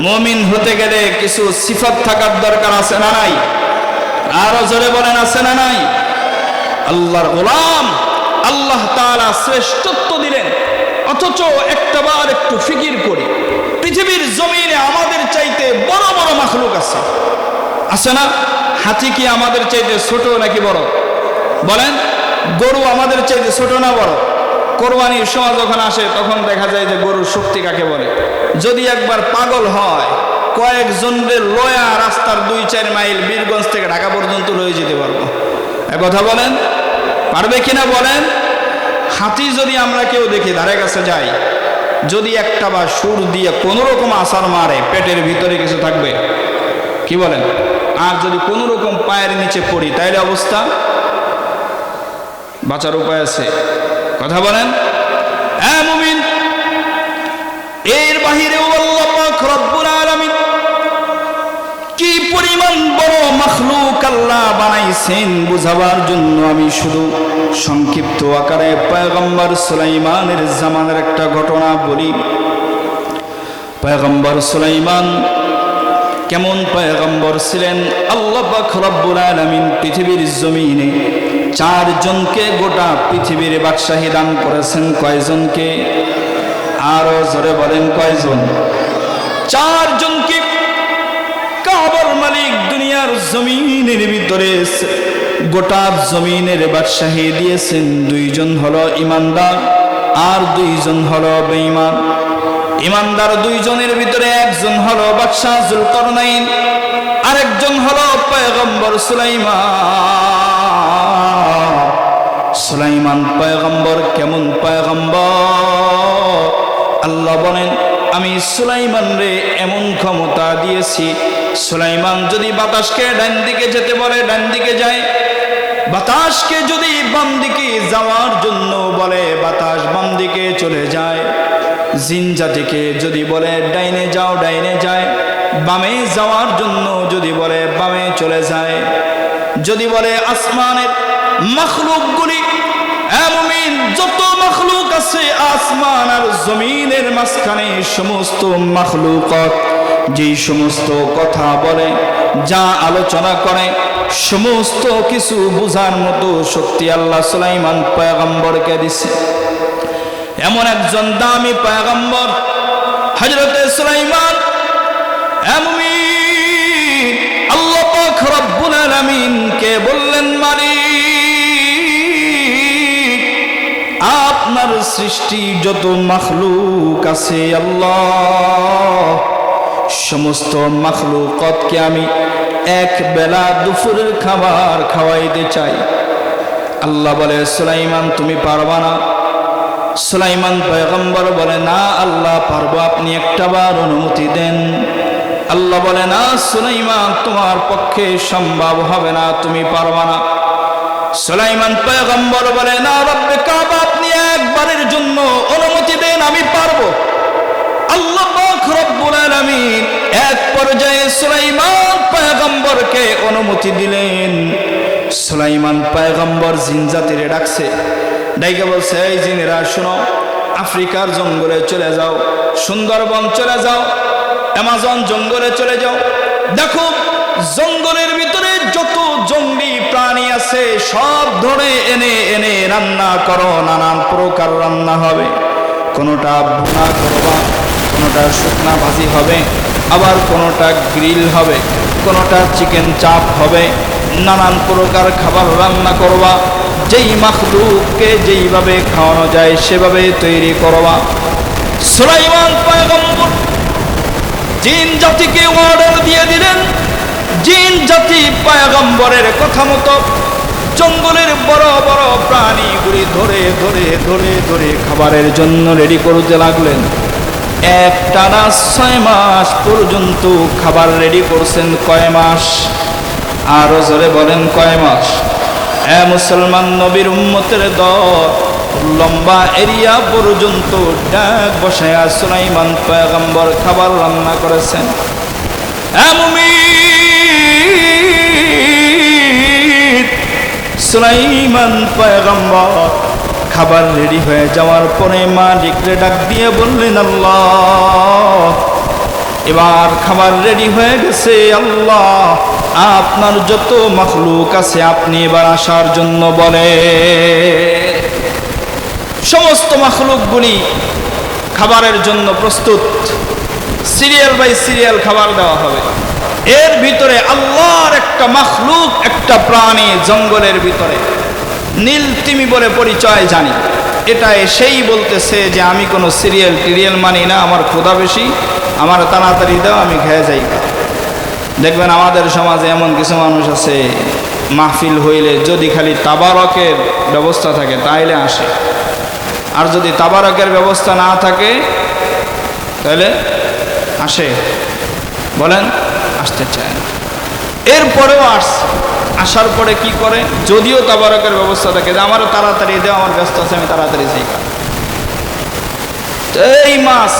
[SPEAKER 1] মুমিন হতে গেলে কিছু সিফাত থাকার দরকার আছে না নাই? আরো জোরে বলেন আছে না নাই? আল্লাহর গোলাম, আল্লাহ তাআলা শ্রেষ্ঠত্ব দিলেন, অথচ একটাবার একটু ফিকির করি, পৃথিবীর জমিনে আমাদের চাইতে বড় বড় মাখলুক আছে না? হাতি কি আমাদের চাইতে ছোট নাকি বড়? বলেন, গরু আমাদের চাইতে ছোট না বড়? কোরবানির সময় যখন আসে তখন দেখা যায় যে গরুর শক্তি কাকে বলে। যদি একবার পাগল হয়, কয়েকজনের লয়া রাস্তার 2-4 মাইল বীরগঞ্জ থেকে ঢাকা পর্যন্ত লয়ে যেতে পারবো। কথা বলেন, পারবে কিনা বলেন? হাতি যদি আমরা কেউ দেখি ধারে কাছে যাই, যদি একটা বা সুর দিয়ে কোনো রকম আসার মারে, পেটের ভিতরে কিছু থাকবে, কি বলেন? আর যদি কোনো রকম পায়ের নিচে পড়ি, তাইলে অবস্থা, বাঁচার উপায় আছে? কথা বলেন। মুমিন, এর বাহিরেও আল্লাহ পাক রব্বুল আলামিন কি পরিমাণ বড় মাখলুক আল্লাহ বানাইছেন বুঝাবার জন্য আমি শুধু সংক্ষিপ্ত আকারে পয়গম্বর সুলাইমানের জামানের একটা ঘটনা বলি। পয়গম্বর সুলাইমান কেমন পয়গম্বর ছিলেন? আল্লাহ পাক রব্বুল আলামিন পৃথিবীর জমিনে 4 জনকে গোটা পৃথিবীর বাদশাহী দান করেছেন। কয়জনকে? আরো জোরে বলেন কয়জন? 4 জনকে কাবার মালিক দুনিয়ার জমিনের ভিতরে গোটা জমিনের বাদশাহী দিয়েছেন। 2 জন হলো ইমানদার আর 2 জন হলো বেঈমান। ইমানদার 2 জনের ভিতরে একজন হলো বাদশাহ যুলকারনাইন, আরেকজন হলো পয়গম্বর সুলাইমান। সুলাইমান পয়গম্বর কেমন পয়গম্বর? আল্লাহ বলেন, আমি সুলাইমান রে এমন ক্ষমতা দিয়েছি, সুলাইমান যদি বাতাসকে ডান দিকে যেতে বলে ডান দিকে যায়, বাতাসকে যদি বাম দিকে যাওয়ার জন্য বলে বাতাস বাম দিকে চলে যায়, জিন জাতিকে যদি বলে ডাইনে যাও ডাইনে যায়, বামে যাওয়ার জন্য যদি বলে বামে চলে যায়, যদি বলে আসমানের মখলুকগুলি, মুমিন যত মখলুক আছে আসমান আর জমিনের মাঝখানে সমস্ত মখলুকত যেই সমস্ত কথা বলে, যা আলোচনা করে, সমস্ত কিছু বুঝার মতো শক্তি আল্লাহ সুলাইমান পয়গম্বরকে দিছে। এমন একজন দামি পয়গম্বর হযরতে সুলাইমান, মুমিন আল্লাহ পাক রব্বুল আলামিন কে বললেন, মালিক আপনার সৃষ্টি যত মখলুক আছে আল্লাহ, সমস্ত মখলুকতকে আমি এক বেলা দুপুরের খাবার খাওয়াইতে চাই। আল্লাহ বলে, সুলাইমান তুমি পারবা না? সুলাইমান পয়গম্বর বলে, না আল্লাহ পারবো, আপনি একটাবার অনুমতি দেন। আল্লাহ বলে, না সুলাইমান তোমার পক্ষে সম্ভব হবে না, তুমি পারবা না। সুলাইমান পয়গম্বর বলে, না রব্বে কাবা আপনি একবারের জন্য অনুমতি দেন, আমি পারবো। আল্লাহ পাক রব্বুল আলামিন এক পর্যায়ে সুলাইমান পয়গম্বরকে অনুমতি দিলেন। সুলাইমান পয়গম্বর জিন জাতিরে ডাকছে, ডাইকে বলছে, এই জিনেরা শোনো, আফ্রিকার জঙ্গলে চলে যাও, সুন্দরবন চলে যাও, অ্যামাজন জঙ্গলে চলে যাও, দেখো জঙ্গলের ভিতরে যত জঙ্গলি প্রাণী আছে সব ধরে এনে এনে রান্না করো, নানান প্রকার রান্না হবে, কোনোটা ভুনা করবা, কোনোটা শুকনা ভাজি হবে, আবার কোনোটা গ্রিল হবে, কোনোটা চিকেন চাপ হবে, নানান প্রকার খাবার রান্না করবা, যেই মখলুককে যেইভাবে খাওয়ানো যায় সেভাবে তৈরি করবা। সুলাইমান পয়গম্বর জিন জাতিকে অর্ডার দিয়ে দিলেন, জিন জাতি পয়গম্বরের কথা মতো জঙ্গলের বড় বড় প্রাণীগুলি ধরে ধরে ধরে ধরে খাবারের জন্য রেডি করতে লাগলেন। একটানা 6 মাস পর্যন্ত খাবার রেডি করছেন। কয় মাস? আরো জোরে বলেন, কয় মাস? মুসলমান নবীর উম্মতের দল লম্বা এরিয়া পর্যন্ত ডাক বসায়া সুলাইমান পয়গম্বর খাবার রান্না করেছেন। সুলাইমান পয়গম্বর খাবার রেডি হয়ে যাওয়ার পরে মালিকরে ডাক দিয়ে বললেন, আল্লাহ এবার খাবার রেডি হয়ে গেছে, আল্লাহ আপনার যত মখলুক আছে আপনি এবার আসার জন্য বলে। সমস্ত মখলুকগুলি খাবারের জন্য প্রস্তুত, সিরিয়াল বাই সিরিয়াল খাবার দেওয়া হবে। এর ভিতরে আল্লাহর একটা মখলুক, একটা প্রাণী জঙ্গলের ভিতরে নীল তিমি বলে পরিচয় জানি, এটা সেই বলতেছে যে আমি কোনো সিরিয়াল টিরিয়াল মানি না, আমার ক্ষুধা বেশি, আমার তাড়াতাড়ি দাও, আমি খেয়ে যাই। দেখবেন আমাদের সমাজে এমন কিছু মানুষ আছে, মাহফিল হইলে যদি খালি তাবারকের ব্যবস্থা থাকে তাইলে আসে, আর যদি তাবারকের ব্যবস্থা না থাকে তাহলে আসে, বলেন আসতে চায় না। এরপরেও আসার পরে কি করে, যদিও তাবারকের ব্যবস্থা থাকে যে আমারও তাড়াতাড়ি দেও, আমার ব্যস্ত আছে, আমি তাড়াতাড়ি যাই। এই মাস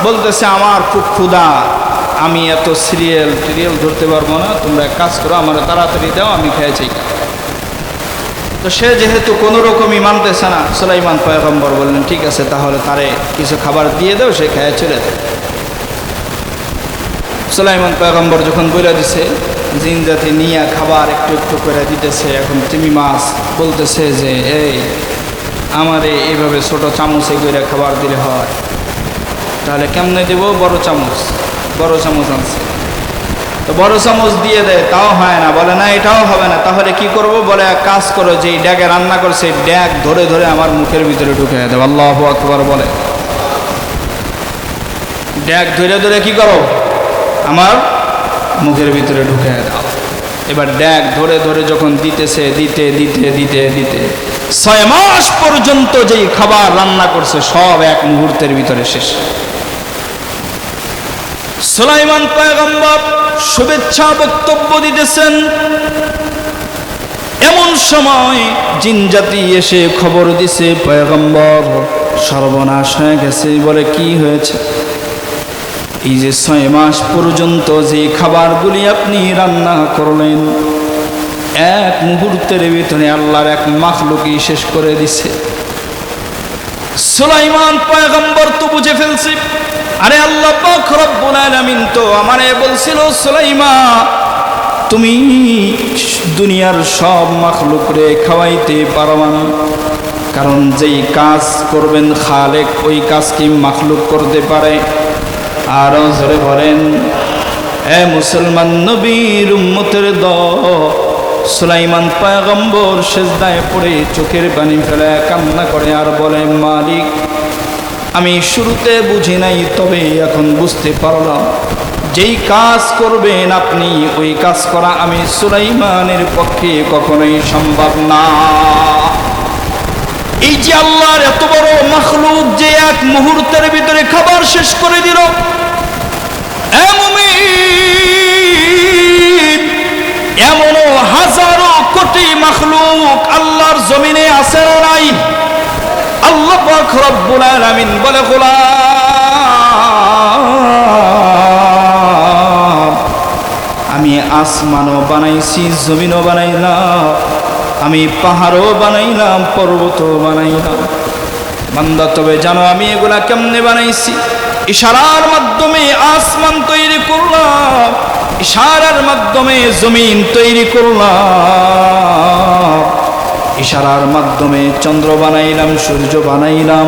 [SPEAKER 1] বলতেছে আমার খুব ক্ষুধা, আমি এত সিরিয়াল টিরিয়াল ধরতে পারবো না, তোমরা এক কাজ করো, আমার তাড়াতাড়ি দাও, আমি খেয়েছি। তো সে যেহেতু কোনো রকমই মানতেছে না, সুলাইমান পয়গম্বর বললেন, ঠিক আছে তাহলে তারে কিছু খাবার দিয়ে দাও, সে খেয়ে চলে যায়। সুলাইমান পয়গম্বর যখন বলে দিছে, জিন জাতি নিয়ে খাবার একটু একটু করে দিতেছে। এখন তিমি মাছ বলতেছে যে এই আমারে এইভাবে ছোট চামচে করে খাবার দিলে হয়, তাহলে কেমনে দেব? বড় চামচ আনছে, তো বড় চামচ দিয়ে দেয়, তাও হয় না, বলে না এটাও হবে না, তাহলে কি করব? বলে এক কাজ করো, যে ড্যাগে রান্না করছে ড্যাগ ধরে ধরে আমার মুখের ভিতরে ঢুকে দেব। আল্লাহু আকবার বলে, ড্যাগ ধরে ধরে কি করো? আমার মুখের ভিতরে ঢুকে দাও। এবার ড্যাগ ধরে ধরে যখন দিতেছে, দিতে দিতে দিতে দিতে 6 মাস পর্যন্ত যেই খাবার রান্না করছে সব এক মুহূর্তের ভিতরে শেষ। সুলাইমান পয়গম্বর শুভেচ্ছা বক্তব্য দিতেছেন, এমন সময় জিনজাতি এসে খবর দিছে পয়গম্বর সর্বনাশ হয়ে গেছে। বলে কি হয়েছে? এই যে 6 মাস পর্যন্ত যে খাবারগুলি আপনি রান্না করলেন এক মুহূর্তের ভিতরে আল্লাহর এক মাখলুকই শেষ করে দিছে। সুলাইমান পয়গম্বর তো বুঝে ফেলছে, আরে আল্লাহ পাক রব্বুল আলামিন তো আমারে বলছিল সুলাইমান তুমি দুনিয়ার সব মাখলুকরে খাওয়াইতে পারবা না, কারণ যেই কাজ করবেন খালেক ওই কাজ কি মাখলুক করতে পারে? আরো জোরে বলেন, এ মুসলমান নবীর উম্মতের দল, সুলাইমান পয়গম্বর সিজদায় পড়ে চোখের পানি ফেলে কান্না করে আর বলে, মালিক আমি শুরুতে বুঝি নাই, তবে এখন বুঝতে পারলাম যেই কাজ করবেন আপনি ওই কাজ করা আমি সুলাইমানের পক্ষে কখনোই সম্ভব না। এই যে আল্লাহর এত বড় মাখলুক যে এক মুহূর্তের ভিতরে খাবার শেষ করে দিল, এমনও হাজারো কোটি মাখলুক আল্লাহর জমিনে আছে না নাই? আল্লাহ পাক রব্বুল আলামিন বলে, গোলাম আমি আসমানও বানাইছি, জমিনও বানাইলাম, আমি পাহাড়ও বানাইলাম, পর্বতও বানাইলাম। বান্দা তবে জানো আমি এগুলা কেমনে বানাইছি? ইশারার মাধ্যমে আসমান তৈরি করলাম, ইশারার মাধ্যমে জমিন তৈরি করলাম, ইশারার মাধ্যমে চন্দ্র বানাইলাম, সূর্য বানাইলাম,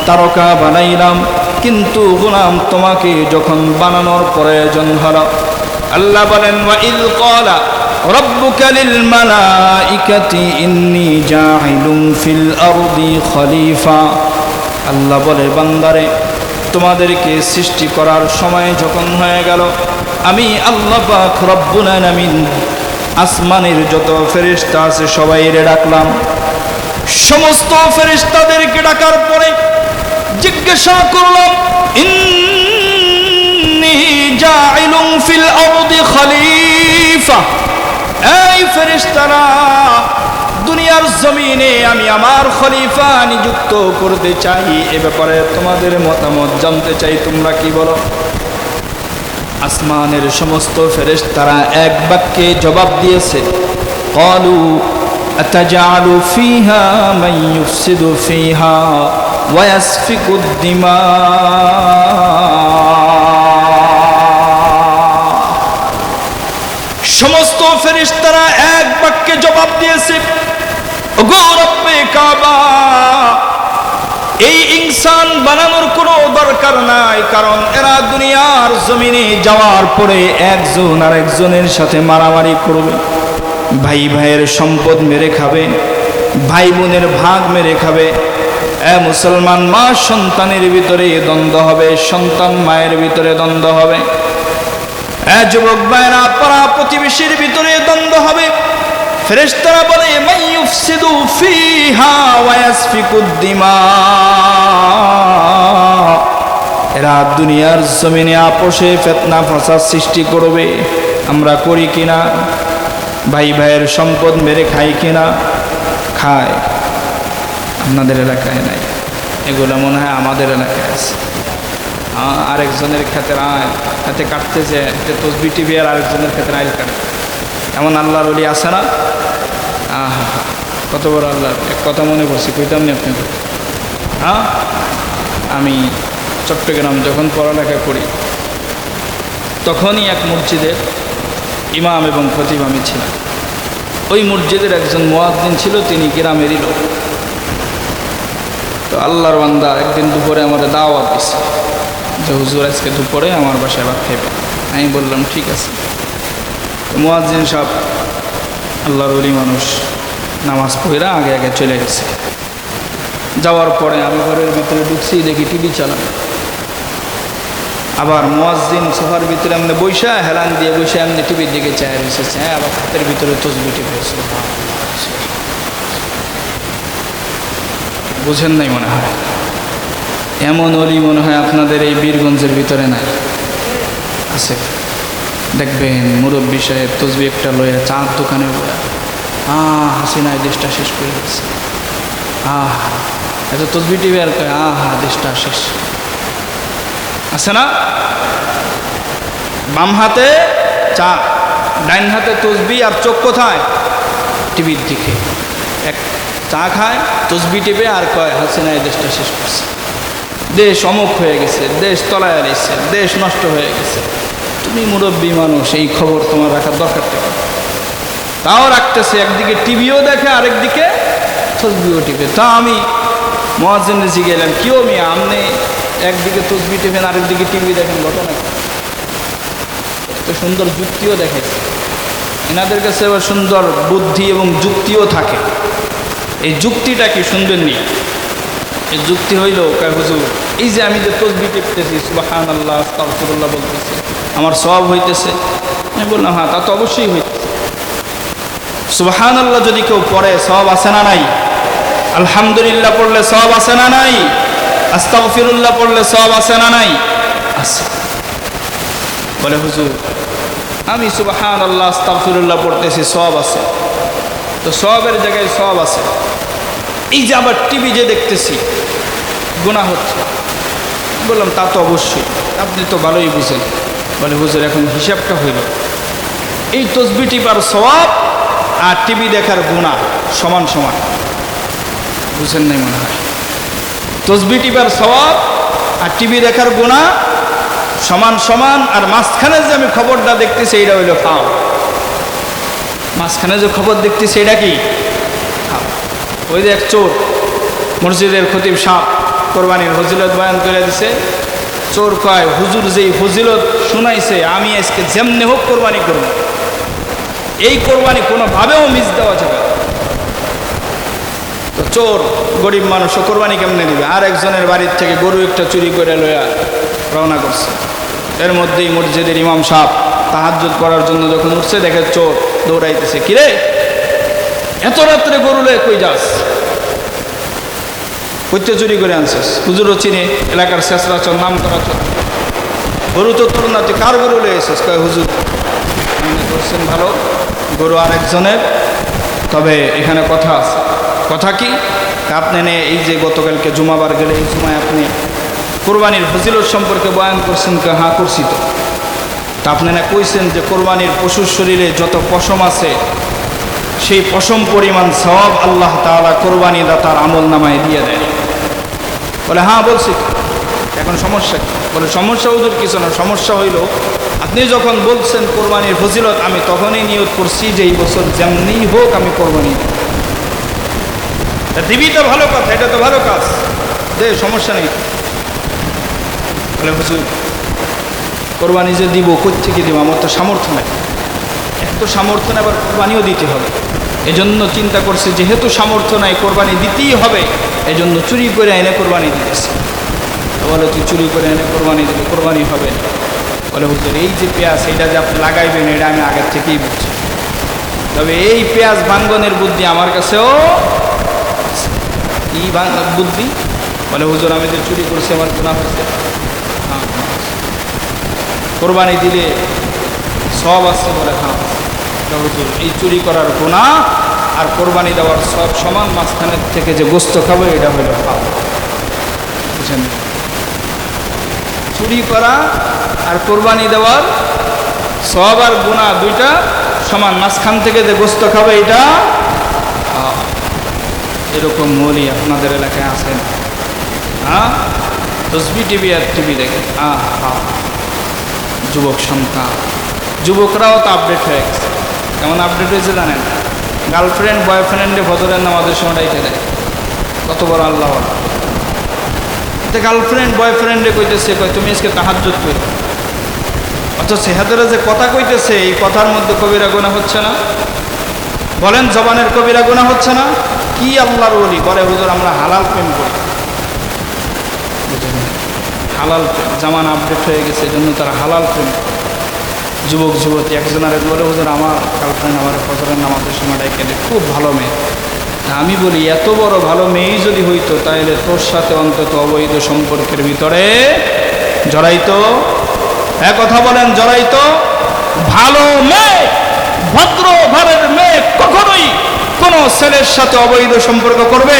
[SPEAKER 1] তারকা বানাইলাম। কিন্তু গোলাম তোমাকে যখন বানানোর প্রয়োজন হলো, আল্লাহ বলেন, ওয়া ইয ক্বালা রাব্বুকা লিল মালাইকাতি ইন্নী জাইলুন ফিল আরদি খলিফা। আল্লাহ বলে, বান্দারে তোমাদেরকে সৃষ্টি করার সময় যখন হয়ে গেল, আমি আল্লাহ পাক রব্বুল আলামিন আসমানের যত ফেরেশতা আছে সবাইরে ডাকলাম। সমস্ত ফেরেশতাদেরকে ডাকার পরে জিজ্ঞাসা করলাম, ইন্নী জাইলুন ফিল আরদি খলিফা, এই ফেরেশতারা দুনিয়ার জমিনে আমি আমার খলিফা নিযুক্ত করতে চাই, এ ব্যাপারে তোমাদের মতামত জানতে চাই, তোমরা কি বলো? আসমানের সমস্ত ফেরেশতারা এক বাক্যে জবাব দিয়েছে, ক্বালু আতাজআলু ফিহা মান ইউফসিদু ফিহা ওয়া ইয়াসফিকুদ দিমা। সমস্ত ফেরেশতারা এক বাক্যে জবাব দিয়েছে, ওগো রব্বে কাবা, এই ইনসান বানানোর কোনো দরকার নাই, কারণ এরা দুনিয়ার জমিনে যাওয়ার পরে একজন আর একজনের সাথে মারামারি করবে, ভাই ভাইয়ের সম্পদ মেরে খাবে, ভাই বোনের ভাগ মেরে খাবে। মুসলমান মা সন্তানের ভিতরে দ্বন্দ্ব হবে, সন্তান মায়ের ভিতরে দ্বন্দ্ব হবে, যুবক ভাইরা পাড়া প্রতিবেশীর ভিতরে দ্বন্দ্ব হবে। ফেরেশতারা বলে, মান ইউফসিদু ফিহা ওয়া ইয়াসফিকুদ দিমা, এরা দুনিয়ার জমিনে আপোষে ফিতনা ফাসাদ সৃষ্টি করবে। আমরা করি কিনা? ভাই ভাইয়ের সম্পদ মেরে খাই কিনা? খায়। আপনাদের এলাকায় নাই, এগুলো মনে হয় আমাদের এলাকায় আছে। আরেকজনের ক্ষেতের হাতে কাটতেছে, তসবি টিভি আর আরেকজনের ক্ষেত্রে আইল কাটে, এমন আল্লাহর ওলি আছে না? কত বড় আল্লাহর এক কথা মনে করছি, কইতাম নি আপনাকে। আমি চট্টগ্রাম যখন পড়ালেখা করি তখনই এক মসজিদের ইমাম এবং খতিব আমি ছিলাম। ওই মসজিদের একজন মুয়াজ্জিন ছিল, তিনি গ্রামেরই লোক। তো আল্লাহর বান্দা একদিন দুপুরে আমার দাওয়াত দিছে যে হুজুর আজকে দুপুরে আমার বাসায় ভাত খাইবে। আমি বললাম ঠিক আছে। মুয়াজ্জিন সাহেব আল্লাহর ওলি মানুষ, নামাজ পড়া আগে আগে চলে গেছে। যাওয়ার পরে আমি ঘরের ভিতরে ঢুকছি, দেখি টিভি চালানো। আবার মুয়াজ্জিন সোফার ভিতরে এমনি বৈশা হেলান দিয়ে বৈশা এমনি টিভির দিকে চায় এসেছে, আবার হাতের ভিতরে তসবি টিপে। বুঝেন নাই মনে হয়। এমন অলি মনে হয় আপনাদের এই বীরগঞ্জের ভিতরে নাই, আছে। দেখবেন মুরব্বী সাহেব তসবি একটা লইয়া চাঁদ দোকানে বলে হাসিনায় দেশটা শেষ করে দিচ্ছে, এত তসবি টিভি আর কয় দেশটা শেষ। আছে না? বাম হাতে চা, ডাইন হাতে তসবি, আর চোখ কোথায়? টিভির দিকে। এক চা খায়, তসবি টিপে, আর কয় হাসিনায় দেশটা শেষ করছে, দেশ অমুক হয়ে গেছে, দেশ তলায় এসেছে, দেশ নষ্ট হয়ে গেছে। তুমি মুরব্বী মানুষ, এই খবর তোমার রাখার দরকার থেকে তাও রাখতেছে। একদিকে টিভিও দেখে, আরেকদিকে তসবিও টিপে। তা আমি মুয়াজ্জিনের জিজ্ঞেস গেলাম, কেউ মিয়া আপনি একদিকে তসবি টিপেন, আরেকদিকে টিভি দেখেন, ঘটনা এত সুন্দর যুক্তিও দেখাইছে। এনাদের কাছে আবার সুন্দর বুদ্ধি এবং যুক্তিও থাকে। এই যুক্তিটা কি শুনবেননি? এই যুক্তি হইল, হুজুর এই যে আমি যে তসবি টিপতেছি, সুবহানাল্লাহ আস্তাগফিরুল্লাহ বলতেছি, আমার সওয়াব হইতেছে? আমি বললাম তা তো অবশ্যই হইতেছে। সুবহানাল্লাহ যদি কেউ পড়ে সওয়াব আছে না নাই? আলহামদুলিল্লাহ পড়লে সওয়াব আছে না নাই? আস্তাগফিরুল্লাহ পড়লে সওয়াব আছে না নাই? আছে। বলে হুজুর আমি সুবহানাল্লাহ আস্তাগফিরুল্লাহ পড়তেছি, সওয়াব আছে, তো সওয়াবের জায়গায় সওয়াব আছে, এই যে আবার টিভি যে দেখতেছি গুনাহ হচ্ছে। বললাম তা তো অবশ্যই, আপনি তো ভালোই বুঝেন। বলে হুজুর এখন হিসাবটা হইল, এই তসবি টিপার সওয়াব আর টিভি দেখার গুনাহ সমান সমান। বুঝেন নাই মনে হয়? তসবি টিপার সওয়াব আর টিভি দেখার গুনাহ সমান সমান। আর মাঝখানে যে আমি খবরটা দেখতেছি এইটা হইল ফাও। মাঝখানে যে খবর দেখতেছি এটা কি? ফাও। ওই যে এক চোর, মসজিদের খতিব সাহেব কোরবানির ফজিলত বয়ান করে দিছে। চোর কয় হুজুর যেই ফজিলত শুনাইছে আমি আজকে যেমনি হোক কোরবানি করব, এই কোরবানি কোনোভাবেও মিস দেওয়া যাবে। তো চোর গরিব মানুষ কোরবানি কেমনে দিবে? আর একজনের বাড়ির থেকে গরু একটা চুরি করে লইয়া রওনা করছে। এর মধ্যেই মসজিদের ইমাম সাহেব তাহাজ্জুদ পড়ার জন্য যখন উঠছে, দেখে চোর দৌড়াইতেছে, কিরে এত রাত্রে গরু লয়ে কই যাস? কইতে চুরি করে আনছিস? হুজুরও চিনে, এলাকার শেষরা চল, নাম করা চল। গরু তো তোর না, তুই কার গরু লয়ে এসেছিস? কয় হুজুর আপনি করছেন ভালো, গরু আরেকজনের, তবে এখানে কথা আছে। কথা কি? আপনি এই যে গতকালকে জুমাবার গেলে এই জুমায় আপনি কোরবানির ফজিলত সম্পর্কে বয়ান করছেন। হ্যাঁ করছি। তো আপনি না কইছেন যে কোরবানির পশুর শরীরে যত পশম আছে সেই পশম পরিমাণ সওয়াব আল্লাহ তাআলা কোরবানি দাতার আমল নামায় দিয়ে দেয়। বলে হ্যাঁ বলছি। এখন সমস্যা কি? বলে সমস্যা হুজুর কিছু না, সমস্যা হইল আপনি যখন বলছেন কোরবানির ফজিলত, আমি তখনই নিয়ত করছি যে এই বছর যেমনি হোক আমি কোরবানি দিবি। তো ভালো কথা, এটা তো ভালো কাজ, দে, সমস্যা নেই। বলে হুজুর কোরবানি যে দিব, কোত্থেকে দিব? আমার তো সামর্থ্য নাই। এত সামর্থ্য নেই, আবার কোরবানিও দিতে হবে। এজন্য চিন্তা করছে যেহেতু সামর্থ্য নাই, কোরবানি দিতেই হবে, এজন্য চুরি করে এনে কোরবানি দিতেছে। বলে তুই চুরি করে এনে কোরবানি দিলে কোরবানি হবে না। বলে হুজুর এই যে পেঁয়াজ, এটা যে আপনি লাগাইবেন এটা আমি আগের থেকেই বুঝছি, তবে এই পেঁয়াজ ভাঙ্গনের বুদ্ধি আমার কাছেও কি বুদ্ধি? বলে হুজুর আমি যে চুরি করছি আমার গুনাহ হচ্ছে। হ্যাঁ কোরবানি দিলে সব আছে? বলে হ্যাঁ। হুজুর এই চুরি করার গুনাহ আর কোরবানি দেওয়ার সব সমান, মাঝখানের থেকে যে গোস্ত খাবো এটা হইল পাপ। বুঝেন? চুরি করা আর কোরবানি দেওয়ার সব আর গুনাহ দুইটা সমান, মাঝখান থেকে যে গোস্ত খাবে এটা। এরকম মৌলি আপনাদের এলাকায় আছেন? হ্যাঁ তসবি টিভি আর টিভি দেখে। যুবক সন্তান, যুবকরাও তো আপডেট হয়ে গেছে। কেমন আপডেট হয়েছে জানেন? গার্লফ্রেন্ড বয়ফ্রেন্ডে ফজরের নামাজের সময় রেখে দেয়। কত বড় আল্লাহ! গার্লফ্রেন্ড বয়ফ্রেন্ডে কইতেছে, কয় তুমি আজকে তাহাজ্জুদ করি, অথচ সেহাদেরা যে কথা কইতেছে এই কথার মধ্যে কবিরা গুনাহ হচ্ছে না? বলেন জবানের কবিরা গুনাহ হচ্ছে না? কি আল্লাহর ওলি বলে হুজুর আমরা হালাল প্রেম করি। হালাল প্রেম, জামান আপডেট হয়ে গেছে, এই জন্য তারা হালাল প্রেম। যুবক যুবতী একজনের বলে হুজুর আমার গার্লফ্রেন্ড আমার ফজরের নামাজের সময় ডেকে দেয়, খুব ভালো মেয়ে, আমি বলি এত বড় ভালো মেয়ে যদি হইতো তাহলে তোর সাথে অন্তত অবৈধ সম্পর্কের ভিতরে জড়াইতো। এক কথা বলেন, জড়াইতো? ভালো মেয়ে, ভদ্র ঘরের মেয়ে কখনোই কোনো ছেলের সাথে অবৈধ সম্পর্ক করবে?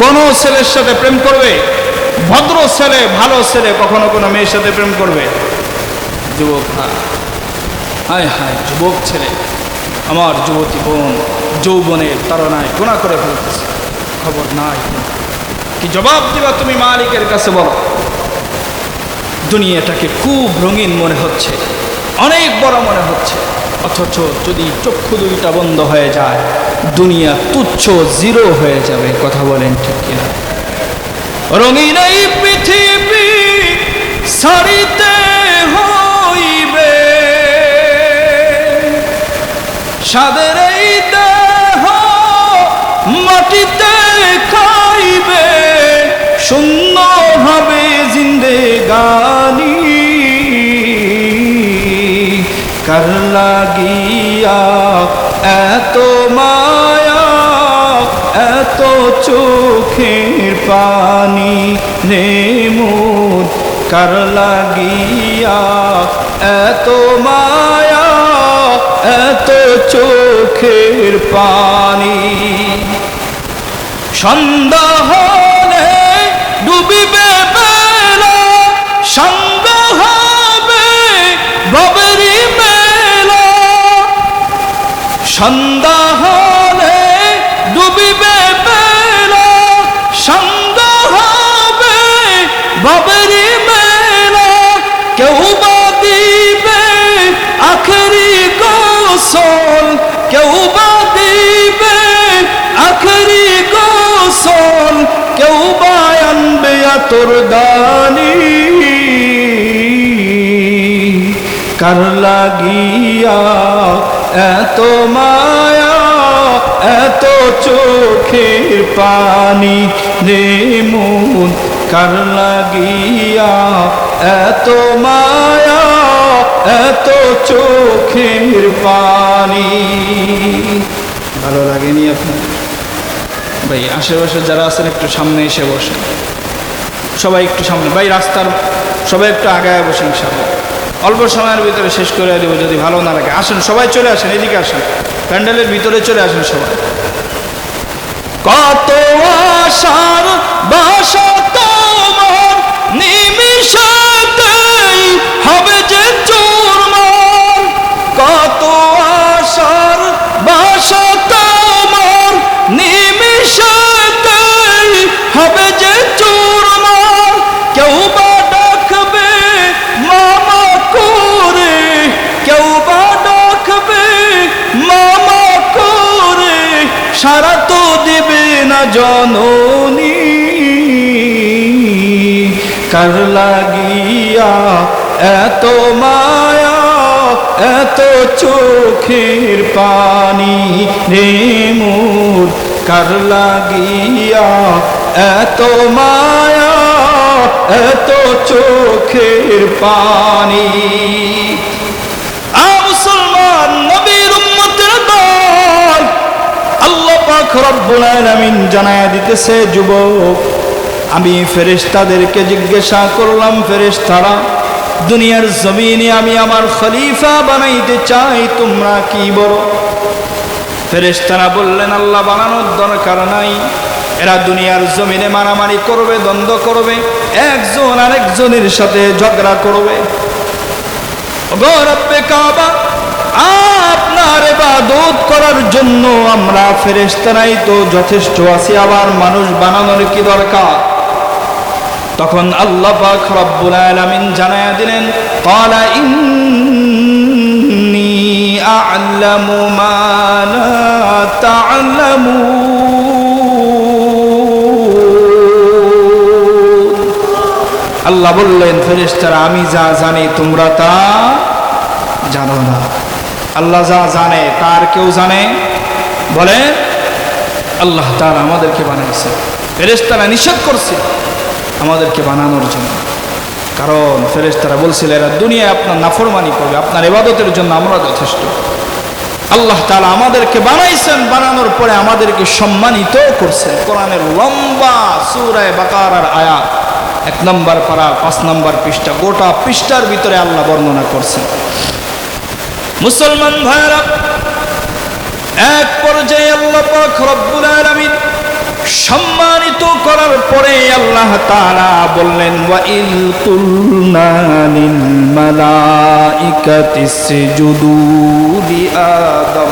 [SPEAKER 1] কোনো ছেলের সাথে প্রেম করবে? ভদ্র ছেলে, ভালো ছেলে কখনো কোনো মেয়ের সাথে প্রেম করবে? যুবক, হায় হায় যুবক ছেলে, আমার যুবতী বোন যৌবনের তাড়নায় গুনাহ করে ফেলতেছে, খবর নাই। কি জবাব দিবা তুমি মালিকের কাছে বলো? দুনিয়াটাকে খুব রঙিন মনে হচ্ছে, অনেক বড় মনে হচ্ছে, অথচ যদি চক্ষু দুইটা বন্ধ হয়ে যায় দুনিয়া তুচ্ছ, জিরো হয়ে যাবে। কথা বলেন ঠিক কিনা? রঙিন এই পৃথিবী ছাড়িতে হইবে, সাদের এই দেহ মাটিতে খাইবে, শূন্য হবে জিন্দেগানি। কার লাগিয়া এত মায়া, এত চোখের পানি রে মোর, কার লাগিয়া এত মায়া, এত চোখের পানি। সন্ধ্যা হলে ডুবিবে বেলা, সন্ধ্যা হবে ভবেরি মেলা। সন্ধ্যা হলে ডুবিবে বেলা, সন্ধ্যা হবে ভবেরি মেলা। কেউ বা দিবে আখেরি গোসল, কেউ বা দিবে আখেরি গোসল, কেউ বা আনবে আতর দানি। কার লাগিয়া এত মায়া, এত চোখের পানি রে মন, কার লাগিয়া এত মায়া, এত চোখের পানি। ভালো লাগেনি আপনার? ভাই আশেপাশে যারা আছেন একটু সামনে এসে বসেন, সবাই একটু সামনে। ভাই রাস্তার সবাই একটু আগায় বসেন, ইনশাআল্লাহ অল্প সময়ের ভিতরে শেষ করে দেব যদি ভালো না লাগে। আসেন সবাই, চলে আসেন, এদিকে আসেন, প্যান্ডেলের ভিতরে চলে আসেন সবাই। কত আশার বাসা তোমার নিমিষেতেই হবে যে চুরমার, কত আশার বাসা তোমার নিমিষেতেই হবে যে চুরমার। কেউ বা ডাকবে মামা করে, কেউ বা ডাকবে মামা করে, সারা তো দেবে না জননী। কার লাগিয়া এত মায়া, এত চোখের পানি রে মোর, কার লাগিয়া এত মায়া, এত চোখের পানি। মুসলমান নবীর উম্মতের দল, আল্লাহ পাক রব্বুল আলামিন জানায়া দিতেছে, যুবক আমি ফেরেশতাদেরকে জিজ্ঞাসা করলাম, ফেরেশতারা দুনিয়ার জমিনে আমি আমার খলিফা বানাইতে চাই, তোমরা কি বলো? ফেরেশতারা বললেন, আল্লাহ বানানোর দরকার নাই, এরা দুনিয়ার জমিনে মারামারি করবে, দ্বন্দ্ব করবে, একজন আরেকজনের সাথে ঝগড়া করবে। ওগো রব্বে কাবা, আপনার ইবাদত করার জন্য আমরা ফেরেশতারাই তো যথেষ্ট আছি, আবার মানুষ বানানোর কি দরকার? তখন আল্লাহ পাক রব্বুল আলামিন জানায়া দিলেন, ক্বালা ইন্নী আ'লামু মা লা তা'লামুন। আল্লাহ বললেন, ফেরেশতারা আমি যা জানি তোমরা তা জানো না। আল্লাহ যা জানে তার কেউ জানে? বলে আল্লাহ তাআলা আমাদেরকে বানাইছে, ফেরেশতারা নিষেধ করছে আমাদেরকে বানানোর জন্য, কারণ ফেরেশতারা বলছিল এরা দুনিয়ায় আপনার নাফরমানি করবে, আপনার ইবাদতের জন্য আমরা যথেষ্ট। আল্লাহ তাআলা আমাদেরকে বানাইছেন, বানানোর পরে আমাদেরকে সম্মানিত করছেন। কোরআনের লম্বা সূরা বাকারার আয়াত 1 নম্বর পারা 5 নম্বর পৃষ্ঠা, গোটা পৃষ্ঠার ভিতরে আল্লাহ বর্ণনা করছেন। মুসলমান ভাইরা, এক পর্যায়ে আল্লাহ পাক রব্বুল আলামিন সম্মানিত করার পরে আল্লাহ তাআলা বললেন, ওয়া ইল কুলনা লিল মালাইকাতি ইসজুদু লি আদম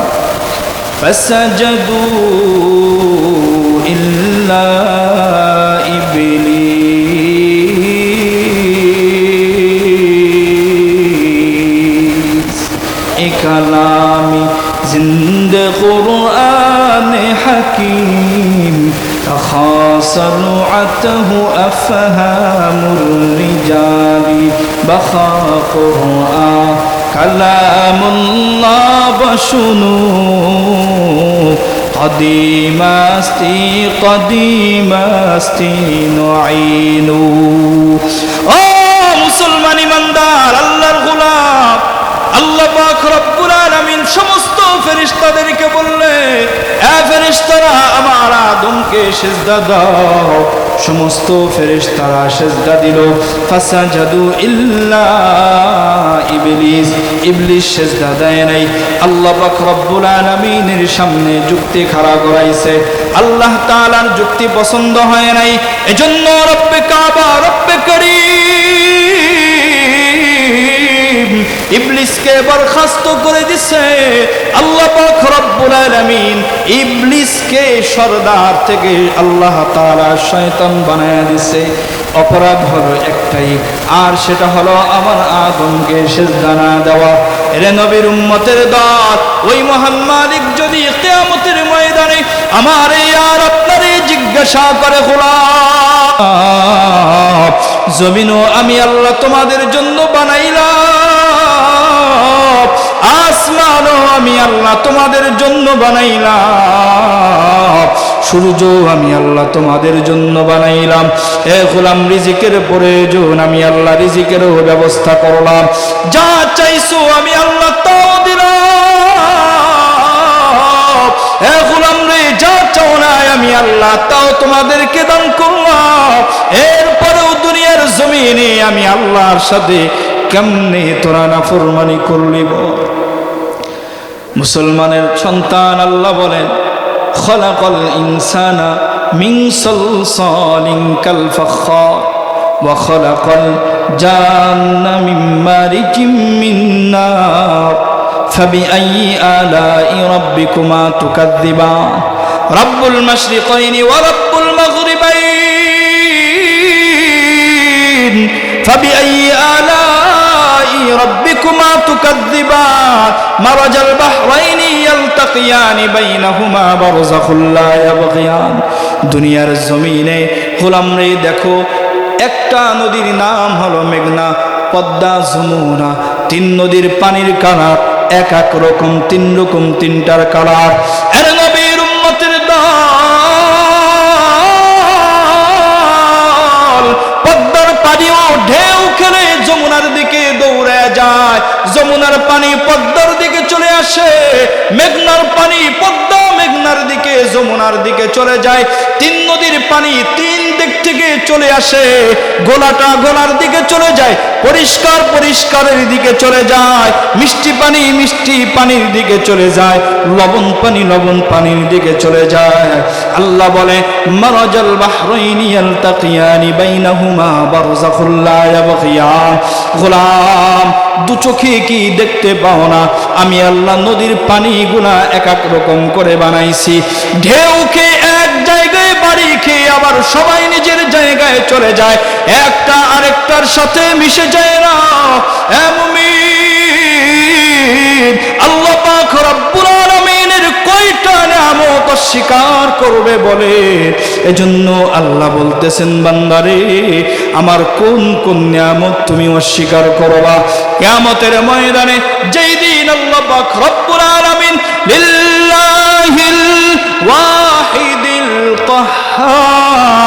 [SPEAKER 1] ফাসাজাদু ইল্লা ইবলিস। এ কালামি জিন্দে কুরআন হাকিম خاصنعته أفهام الرجال بخا قرآن كلام الله بشنو قديم استي نعينو ও মুসলমান ইমানদার, আল্লাহর গোলাম, আল্লাহ পাক রব্বুল আলামিন সমস্ত ফেরেশতাদেরকে বললেন, এ ফেরেশতারা আমার আদমকে সিজদা দাও। সমস্ত ফেরেশতারা সিজদা দিল। ফাসাজাদু ইল্লা ইবলিস, ইবলিস সিজদা দেয় নাই। আল্লাহ পাক রব্বুল আলামিনের সামনে যুক্তি খাড়া করাইছে। আল্লাহ তাআলার যুক্তি পছন্দ হয় নাই, এজন্য রব্বে কাবা, রব্বে করিম ইবলিসকে বরখাস্ত করে দিছে। আল্লাহ পাক রব্বুল আলামিন ইবলিসকে সরদার থেকে আল্লাহ তাআলা শয়তান বানায় দিছে। অপরাধ হলো একটাই, আর সেটা হলো আমার আদমকে সিজদা না দেওয়া। এরে নবীর উম্মতের দল, ওই মহান মালিক যদি কিয়ামতের ময়দানে আমার আর আপনারে জিজ্ঞাসা করে, গোলাম জমিনও আমি আল্লাহ তোমাদের জন্য বানাইলাম, আসমানও আমি আল্লাহ তোমাদের জন্য বানাইলাম, সূর্য আমি আল্লাহ তোমাদের জন্য বানাইলাম। এ গোলাম, রিজিকের প্রয়োজন, আমি আল্লাহ রিজিকেরও ব্যবস্থা করলাম। যা চাইছো আমি আল্লাহ তাও দিলাম। এ গোলাম রে, যা চাও না আমি আল্লাহ তাও তোমাদেরকে দান করলাম। এরপরেও দুনিয়ার জমিনে আমি আল্লাহর সাথে কেমনে তোরা নাফরমানি করলি বল? মুসলমানের সন্তান আল্লাহ বলেন, খলাকাল ইনসানা মিন সালসালিন কাল ফাখার ওয়া খলাকাল জান্না মিন মারিজিম মিন নার ফাবিআইয়ি আলাই রাব্বিকুমা তুকাযযিবান রাব্বুল মাশরিকাইনি ওয়া রাব্বুল মাগরিবাইন ফাবিআইয়ি আলাই রাব্বিকুমা তুকাযযিবান মারাজাল বাহরাইনি ইয়ালতাকিয়ানি বাইনাহুমা বারযাখুল লা ইয়াবগিয়ান। দুনিয়ার জমিনে গোলাম রে দেখো, একটা নদীর নাম হলো মেঘনা, পদ্মা, যমুনা। 3 নদীর পানির কালার এক এক রকম, 3 রকম 3টার কালার। এর নবীর উম্মতের দল, পদ্মার পানিও ঢেউ খেলে যমুনার দিকে দৌড়ে যায়, যমুনার পানি পদ্মার দিকে চলে আসে, মেঘনার পানি পদ্মা মেঘনার দিকে যমুনার দিকে চলে যায়। 3 নদীর পানি 3 দিক থেকে চলে আসে, গোলাটা গোলার দিকে চলে যায়, পরিষ্কার পরিষ্কারের দিকে চলে যায়, মিষ্টি পানি মিষ্টি পানির দিকে চলে যায়, লবণ পানি লবণ পানির দিকে চলে যায়। আল্লাহ বলে, মারাজাল বাহরাইনি ইয়ালতাকিয়ানি বাইনাহুমা বারযাখুল লা ইয়াবগিয়ান। গোলাম, 2 চোখে কি দেখতে পাও না? আমি আল্লাহ নদীর পানিগুলা এক এক রকম করে বানাইছি। ঢেউকে এক জায়গায় বাড়ি খেয়ে আবার সবাই নিজের জায়গায় চলে যায়, একটা আরেকটার সাথে মিশে যায় না। এ মুমিন, আল্লাহ পাক রব্বুল আলামিনের কয়টা নিয়ামত অস্বীকার করবে বলে? এজন্য আল্লাহ বলতেছেন, বান্দারে আমার কোন কোন নিয়ামত তুমি অস্বীকার করবা? কিয়ামতের ময়দানে যেই দিন আল্লাহ পাক রব্বুল আলামিন লিল্লাহিল ওয়াহিদিল কাহ্হার,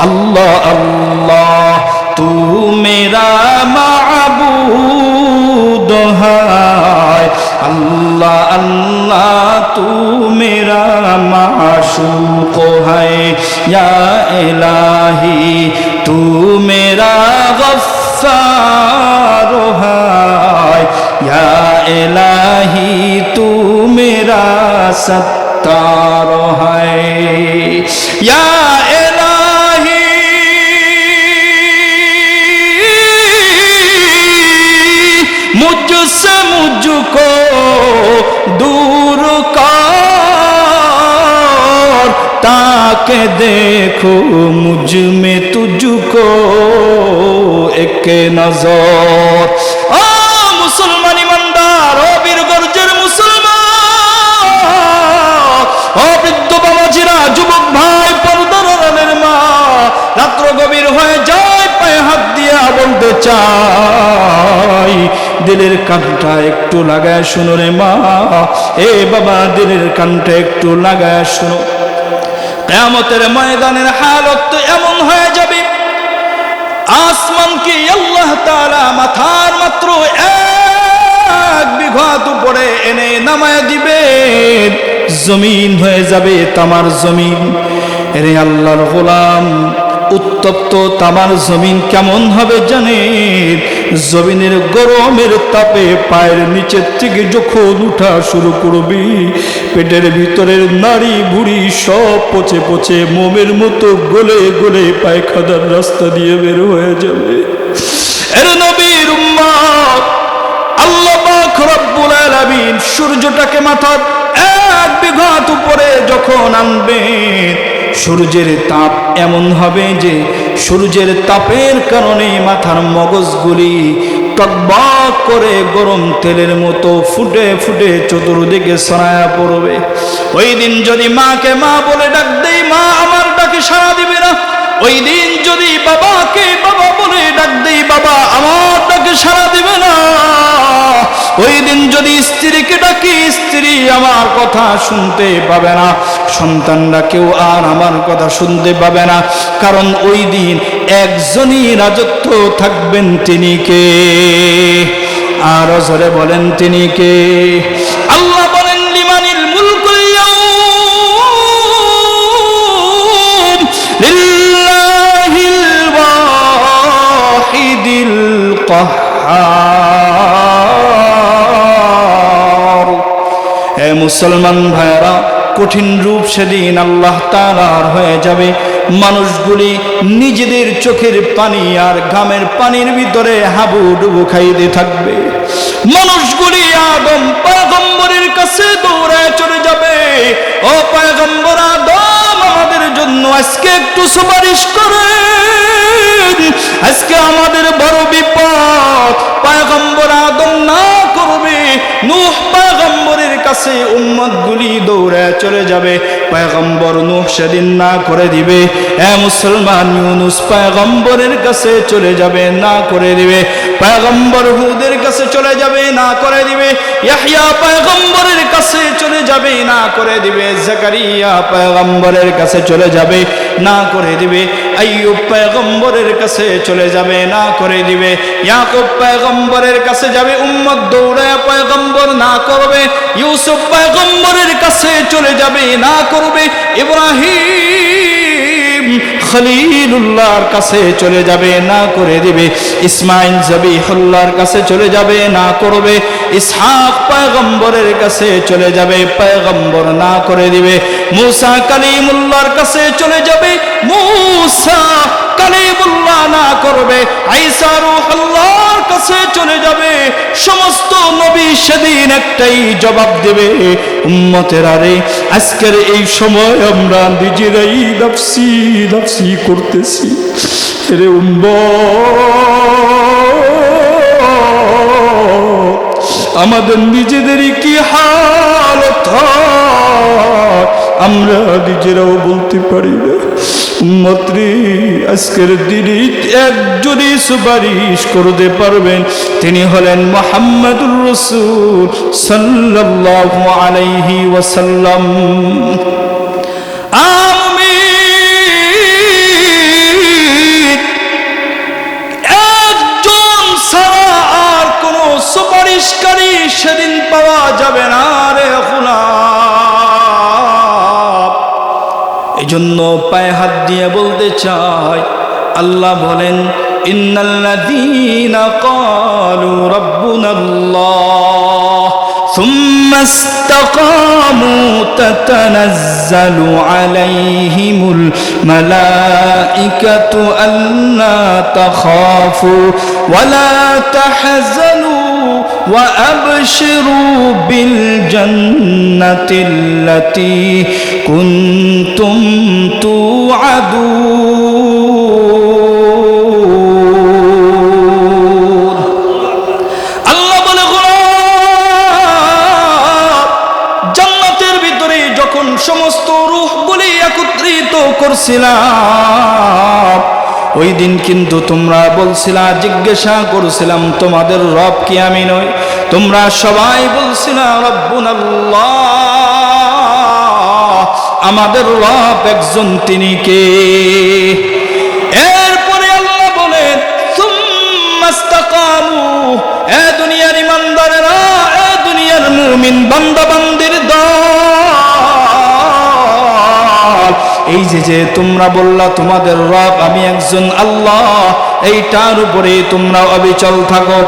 [SPEAKER 1] আল্লাহ আল্লাহ তু মেরা মাবুদ तू मेरा माशूक है या इलाही तू मेरा गफ्फार है या इलाही तू मेरा सत्तार है या इलाही मुझसे मुझको दूर कर ताकि देखो मुझ में तुझको एक नजर। ओ मुसलमान ईमानदार, ओ বীর গর্জের মুসলমান, ও বৃদ্ধ বাবাজিরা, যুবক ভাই, পর্দার আড়ালের মা, রাত্র গভীর হয়ে যায়, পায়ে হাত দিয়া বলতে চাই, দিলের কানটা একটু লাগায় শুনো রে মা, এ বাবা দিলের কানটা একটু লাগায় শুনো। কিয়ামতের ময়দানের হালত তো এমন হয়ে যাবে, আসমান কি আল্লাহ তাআলা মাথার মাত্র এক বিঘাত উপরে এনে নামায় দিবে, জমিন হয়ে যাবে তামার জমিন। এরে আল্লাহর গোলাম, উত্তপ্ত তামার জমিন কেমন হবে জানেন? জমিনের গরমের তাপে পায়ের নিচের থেকে যখন উঠা শুরু করবি, পেটের ভিতরের নাড়ি বুড়ি সব পচে পচে মোমের মতো গলে গলে পায়খানার রাস্তা দিয়ে বের হয়ে যাবে। এর নবীর উম্মত, আল্লাহ পাক রব্বুল আলামিন সূর্যটাকে মাথার এক বিঘাত উপরে যখন আনবেন, সূর্যের তাপ এমন হবে যে সূর্যের তাপের কারণে মাথার মগজগুলি টকবক করে গরম তেলের মতো ফুটে ফুটে চতুর্দিকে ছড়ায়া পড়বে। ওই দিন যদি মাকে মা বলে ডাক দেই, মা আমার ডাকে সাড়া দিবে না। ওই দিন যদি বাবাকে বাবা বলে ডাক দেই, বাবা আমার ডাকে সাড়া দিবে না। ওই দিন যদি স্ত্রীকে ডাকি, স্ত্রী আমার কথা শুনতে পাবে না। সন্তানরা কেউ আর আমার কথা শুনতে পাবে না, কারণ ওই দিন একজনই রাজত্ব থাকবেন, তিনি কে? আর জোরে বলেন তিনি কে? আল্লাহ বলেন, লিমানিল মুলকুল ইয়াউম লিল্লাহিল ওয়াহিদিল কাহ্হার। হে মুসলমান ভাইরা, কঠিন রূপ সেদিন আল্লাহ তাআলার হয়ে যাবে। মানুষগুলি নিজেদের চোখের পানি আর ঘামের পানির ভিতরে হাবুডুবু খাইতে থাকবে। মানুষগুলি আদম পয়গম্বরের কাছে দৌড়ায় চলে যাবে, ও পয়গম্বর আদম, আমাদের জন্য আজকে একটু সুপারিশ করেন, আজকে আমাদের বড় বিপদ। পয়গম্বর আদম না করবে, নূহ পয়গম্বরের কাছে উম্মতগুলি দৌড়ায় চলে যাবে, পয়গম্বর নূহ সেদিন না করে দিবে। এ মুসলমান, ইউনুস পয়গম্বরের কাছে চলে যাবে, না করে দিবে। পয়গম্বর হুদের কাছে চলে যাবে, না করে দিবে। ইয়াহইয়া পয়গম্বরের কাছে চলে যাবে, না করে দিবে। জাকারিয়া পয়গম্বরের কাছে চলে যাবে, না করে দিবে। আইয়ুব পয়গম্বরের কাছে চলে যাবে, না করে দিবে। ইয়াকুব পয়গম্বরের কাছে যাবে, উম্মত দৌড়ায় পয়গম্বর না করবে। ইউসুফ পয়গম্বরের কাছে চলে যাবে, না করবে। ইব্রাহিম খলিলুল্লাহর কাছে চলে যাবে, না করে দিবে। ইসমাইল জবিহুল্লাহর কাছে চলে যাবে, না করবে। ইসহাক পয়গম্বরের কাছে চলে যাবে, পয়গম্বর না করে দিবে। মুসা কালিমুল্লাহর কাছে চলে যাবে, মুসা কালিমুল্লাহ না করবে। ঈসা রূহুল্লাহর কাছে চলে যাবে। সমস্ত নবী সেদিন একটাই জবাব দেবে, উম্মতেরা রে, আজকের এই সময় আমরা নিজেরাই নফসি নফসি করতেছি। রে উম্মত, আমাদের নিজেদেরই কি হালত হয় আমরা নিজেরাও বলতে পারি না। উম্মত রে, আজকের দিনে একজনই সুপারিশ করতে পারবেন, তিনি হলেন মুহাম্মদুর রাসূল সাল্লাল্লাহু আলাইহি ওয়াসাল্লাম। আমিন। একজন ছাড়া আর কোনো সুপারিশকারী সেদিন পাওয়া যাবে না রে গোলাম। এজন্য পায়ে হাত দিয়ে বলতে চাই, আল্লাহ বলেন ইন্নাল্লাযীনা ক্বালু রাব্বুনাল্লাহ সুম্মা ইসতাকামু তাতানাজ্জালু আলাইহিমুল মালাইকাতু আল্লা তাখাফু ওয়া লা তাহজানু ওয়া আবশিরু বিল জান্নাতিল্লাতী কুনতুম তুআদুন। আল্লাহ বলে গোলাম, জান্নাতের ভিতরে যখন সমস্ত রূহগুলি একত্রিত করছিলাম, ওই দিন কিন্তু তোমরা বলছিলা, জিজ্ঞাসা করছিলাম তোমাদের রব কি আমি নই? তোমরা সবাই বলছিলা রব্বুনাল্লাহ, আমাদের রব একজন, তিনি কে? এরপরে আল্লাহ বলেন সুম্মাস্তাকামু, এ দুনিয়ার ইমানদারেরা, এ দুনিয়ার মুমিন বান্দা বান্দির দল, এই যে তোমরা বললা তোমাদের রব আমি একজন আল্লাহ, এইটার উপরে তোমরা অবিচল থাকো।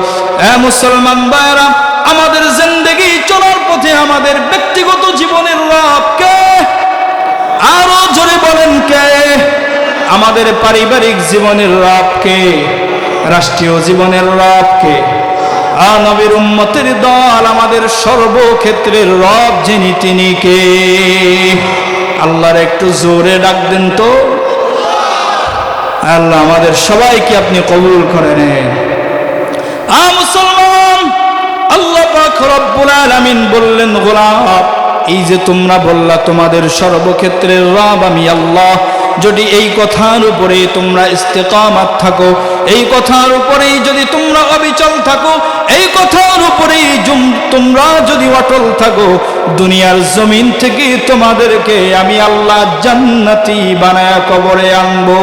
[SPEAKER 1] এ মুসলমান ভাইরা, আমাদের জিন্দেগি চলার পথে আমাদের ব্যক্তিগত জীবনের রব কে? আরো জোরে বলেন কে? আমাদের পারিবারিক জীবনের রব কে? রাষ্ট্রীয় জীবনের রব কে? নবীর উম্মতের দল, আমাদের সর্বক্ষেত্রের রব যিনি, তিনি কে? আল্লাহর একটু জোরে ডাক দেন তো। আল্লাহ আমাদের সবাইকে আপনি কবুল করে নেন। মুসলমান, আল্লাহ পাক রব্বুল আলামিন বললেন গোলাম, এই যে তোমরা বললা তোমাদের সর্বক্ষেত্রের রব আমি আল্লাহ, যদি এই কথার উপরে তোমরা ইস্তেকামাত থাকো, এই কথার উপরেই যদি তোমরা অবিচল থাকো, এই কথার উপরেই তোমরা যদি অটল থাকো, দুনিয়ার জমিন থেকে তোমাদেরকে আমি আল্লাহ জান্নাতি বানায়া কবরে আনবো।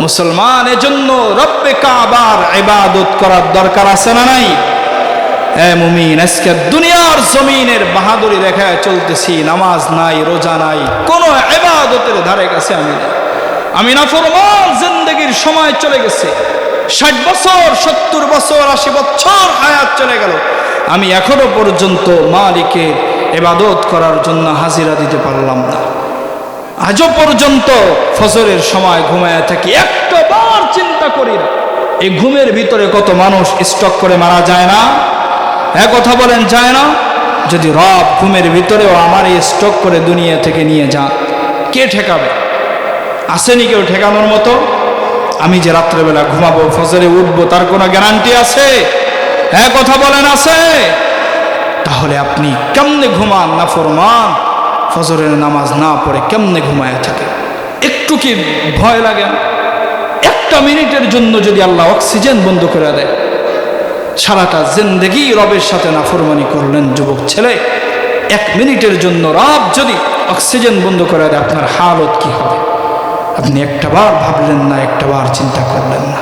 [SPEAKER 1] মুসলমান, এজন্য রব্বে কাবার ইবাদত করার দরকার আছে না নাই? মুমিন, আজকে দুনিয়ার জমিনের বাহাদুরি দেখায় চলতেছি, নামাজ নাই, রোজা নাই, কোনো ইবাদতের ধারে কাছে আমি নাফরমান, জিন্দেগির সময় চলে গেছে, 60 বছর 70 বছর 80 বছর হায়াত চলে গেল, আমি এখনো পর্যন্ত মালিকের ইবাদত করার জন্য হাজিরা দিতে পারলাম না। আজও পর্যন্ত ফজরের সময় ঘুমায় থাকি, একটাবার চিন্তা করি না এই ঘুমের ভিতরে কত মানুষ স্ট্রোক করে মারা যায় না? এক কথা বলেন, যায় না? যদি রব ঘুমের ভিতরেও আমার এই স্ট্রোক করে দুনিয়া থেকে নিয়ে যান, কে ঠেকাবে? আসেনি কেউ ঠেকানোর মতো? আমি যে রাত্রেবেলা ঘুমাবো, ফজরে উঠবো, তার কোনো গ্যারান্টি আছে? এক কথা বলেন, আছে? তাহলে আপনি কেমনে ঘুমান নাফরমান, ফজরের নামাজ না পড়ে কেমনে ঘুমায় থাকে? একটু কি ভয় লাগে? একটা মিনিটের জন্য যদি আল্লাহ অক্সিজেন বন্ধ করে দেয়, সারাটা জিন্দেগি রবের সাথে নাফরমানি করলেন যুবক ছেলে, 1 মিনিটের জন্য রব যদি অক্সিজেন বন্ধ করে দেয়, আপনার হালত কি হবে? আপনি একটাবার ভাবলেন না, একটাবার চিন্তা করলেন না।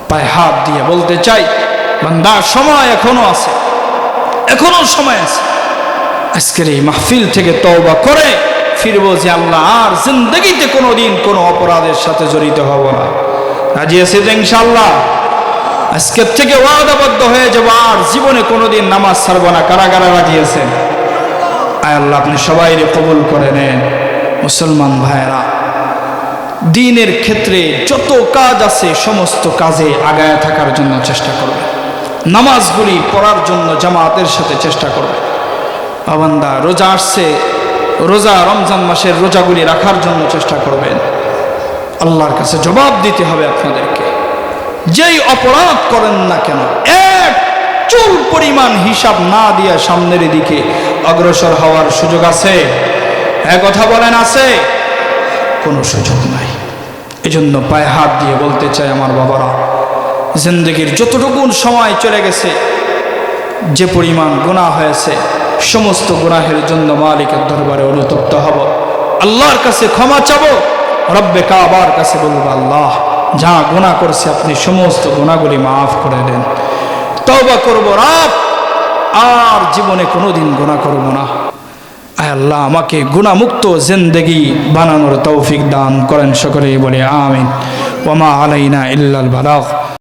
[SPEAKER 1] পায়ে হাত দিয়ে বলতে চাই, বান্দা সময় এখনো আছে, এখনো সময় আছে। আজকের এই মাহফিল থেকে তওবা করে ফিরবো যে আল্লাহ আর জিন্দেগিতে কোনোদিন কোনো অপরাধের সাথে জড়িত হব না। রাজি আছি তো ইনশাআল্লাহ? আজকের থেকে ওয়াদাবদ্ধ হয়ে যাবো, আর জীবনে কোনোদিন নামাজ ছাড়বো না। কারা কারা রাজি আছেন? আয় আল্লাহ আপনি সবাই কবুল করে নেন। মুসলমান ভাইরা, দ্বীনের ক্ষেত্রে যত কাজ আছে সমস্ত কাজে আগায় থাকার জন্য চেষ্টা করবে। নামাজগুলি পড়ার জন্য জামাতের সাথে চেষ্টা করবে। বান্দা রোজা আসছে, রোজা রমজান মাসের রোজাগুলি রাখার জন্য চেষ্টা করবেন। আল্লাহর কাছে জবাব দিতে হবে আপনাদেরকে। যেই অপরাধ করেন না কেন, এক চুল পরিমাণ হিসাব না দিয়ে সামনের দিকে অগ্রসর হওয়ার সুযোগ আছে? এক কথা বলেন, আছে? কোনো সুযোগ নাই। এজন্য পায়ে হাত দিয়ে বলতে চাই, আমার বাবারা, জিন্দেগির যতটুকু সময় চলে গেছে, যে পরিমাণ গুনাহ হয়েছে, সমস্ত গুনাহের জন্য মালিকের দরবারে অনুতপ্ত হব, আল্লাহর কাছে ক্ষমা চাবো, রব্বে কাবার কাছে বলবো, আল্লাহ যা গুনাহ করছে আপনি সমস্ত গুনাহগুলি মাফ করে দেন। তওবা করব রব, আর জীবনে কোনোদিন গুনাহ করব না। আয় আল্লাহ আমাকে গুনাহমুক্ত জিন্দেগি বানানোর তৌফিক দান করেন, সকলেই বলে আমিন। ওয়া মা আলাইনা ইল্লাল বালাগ।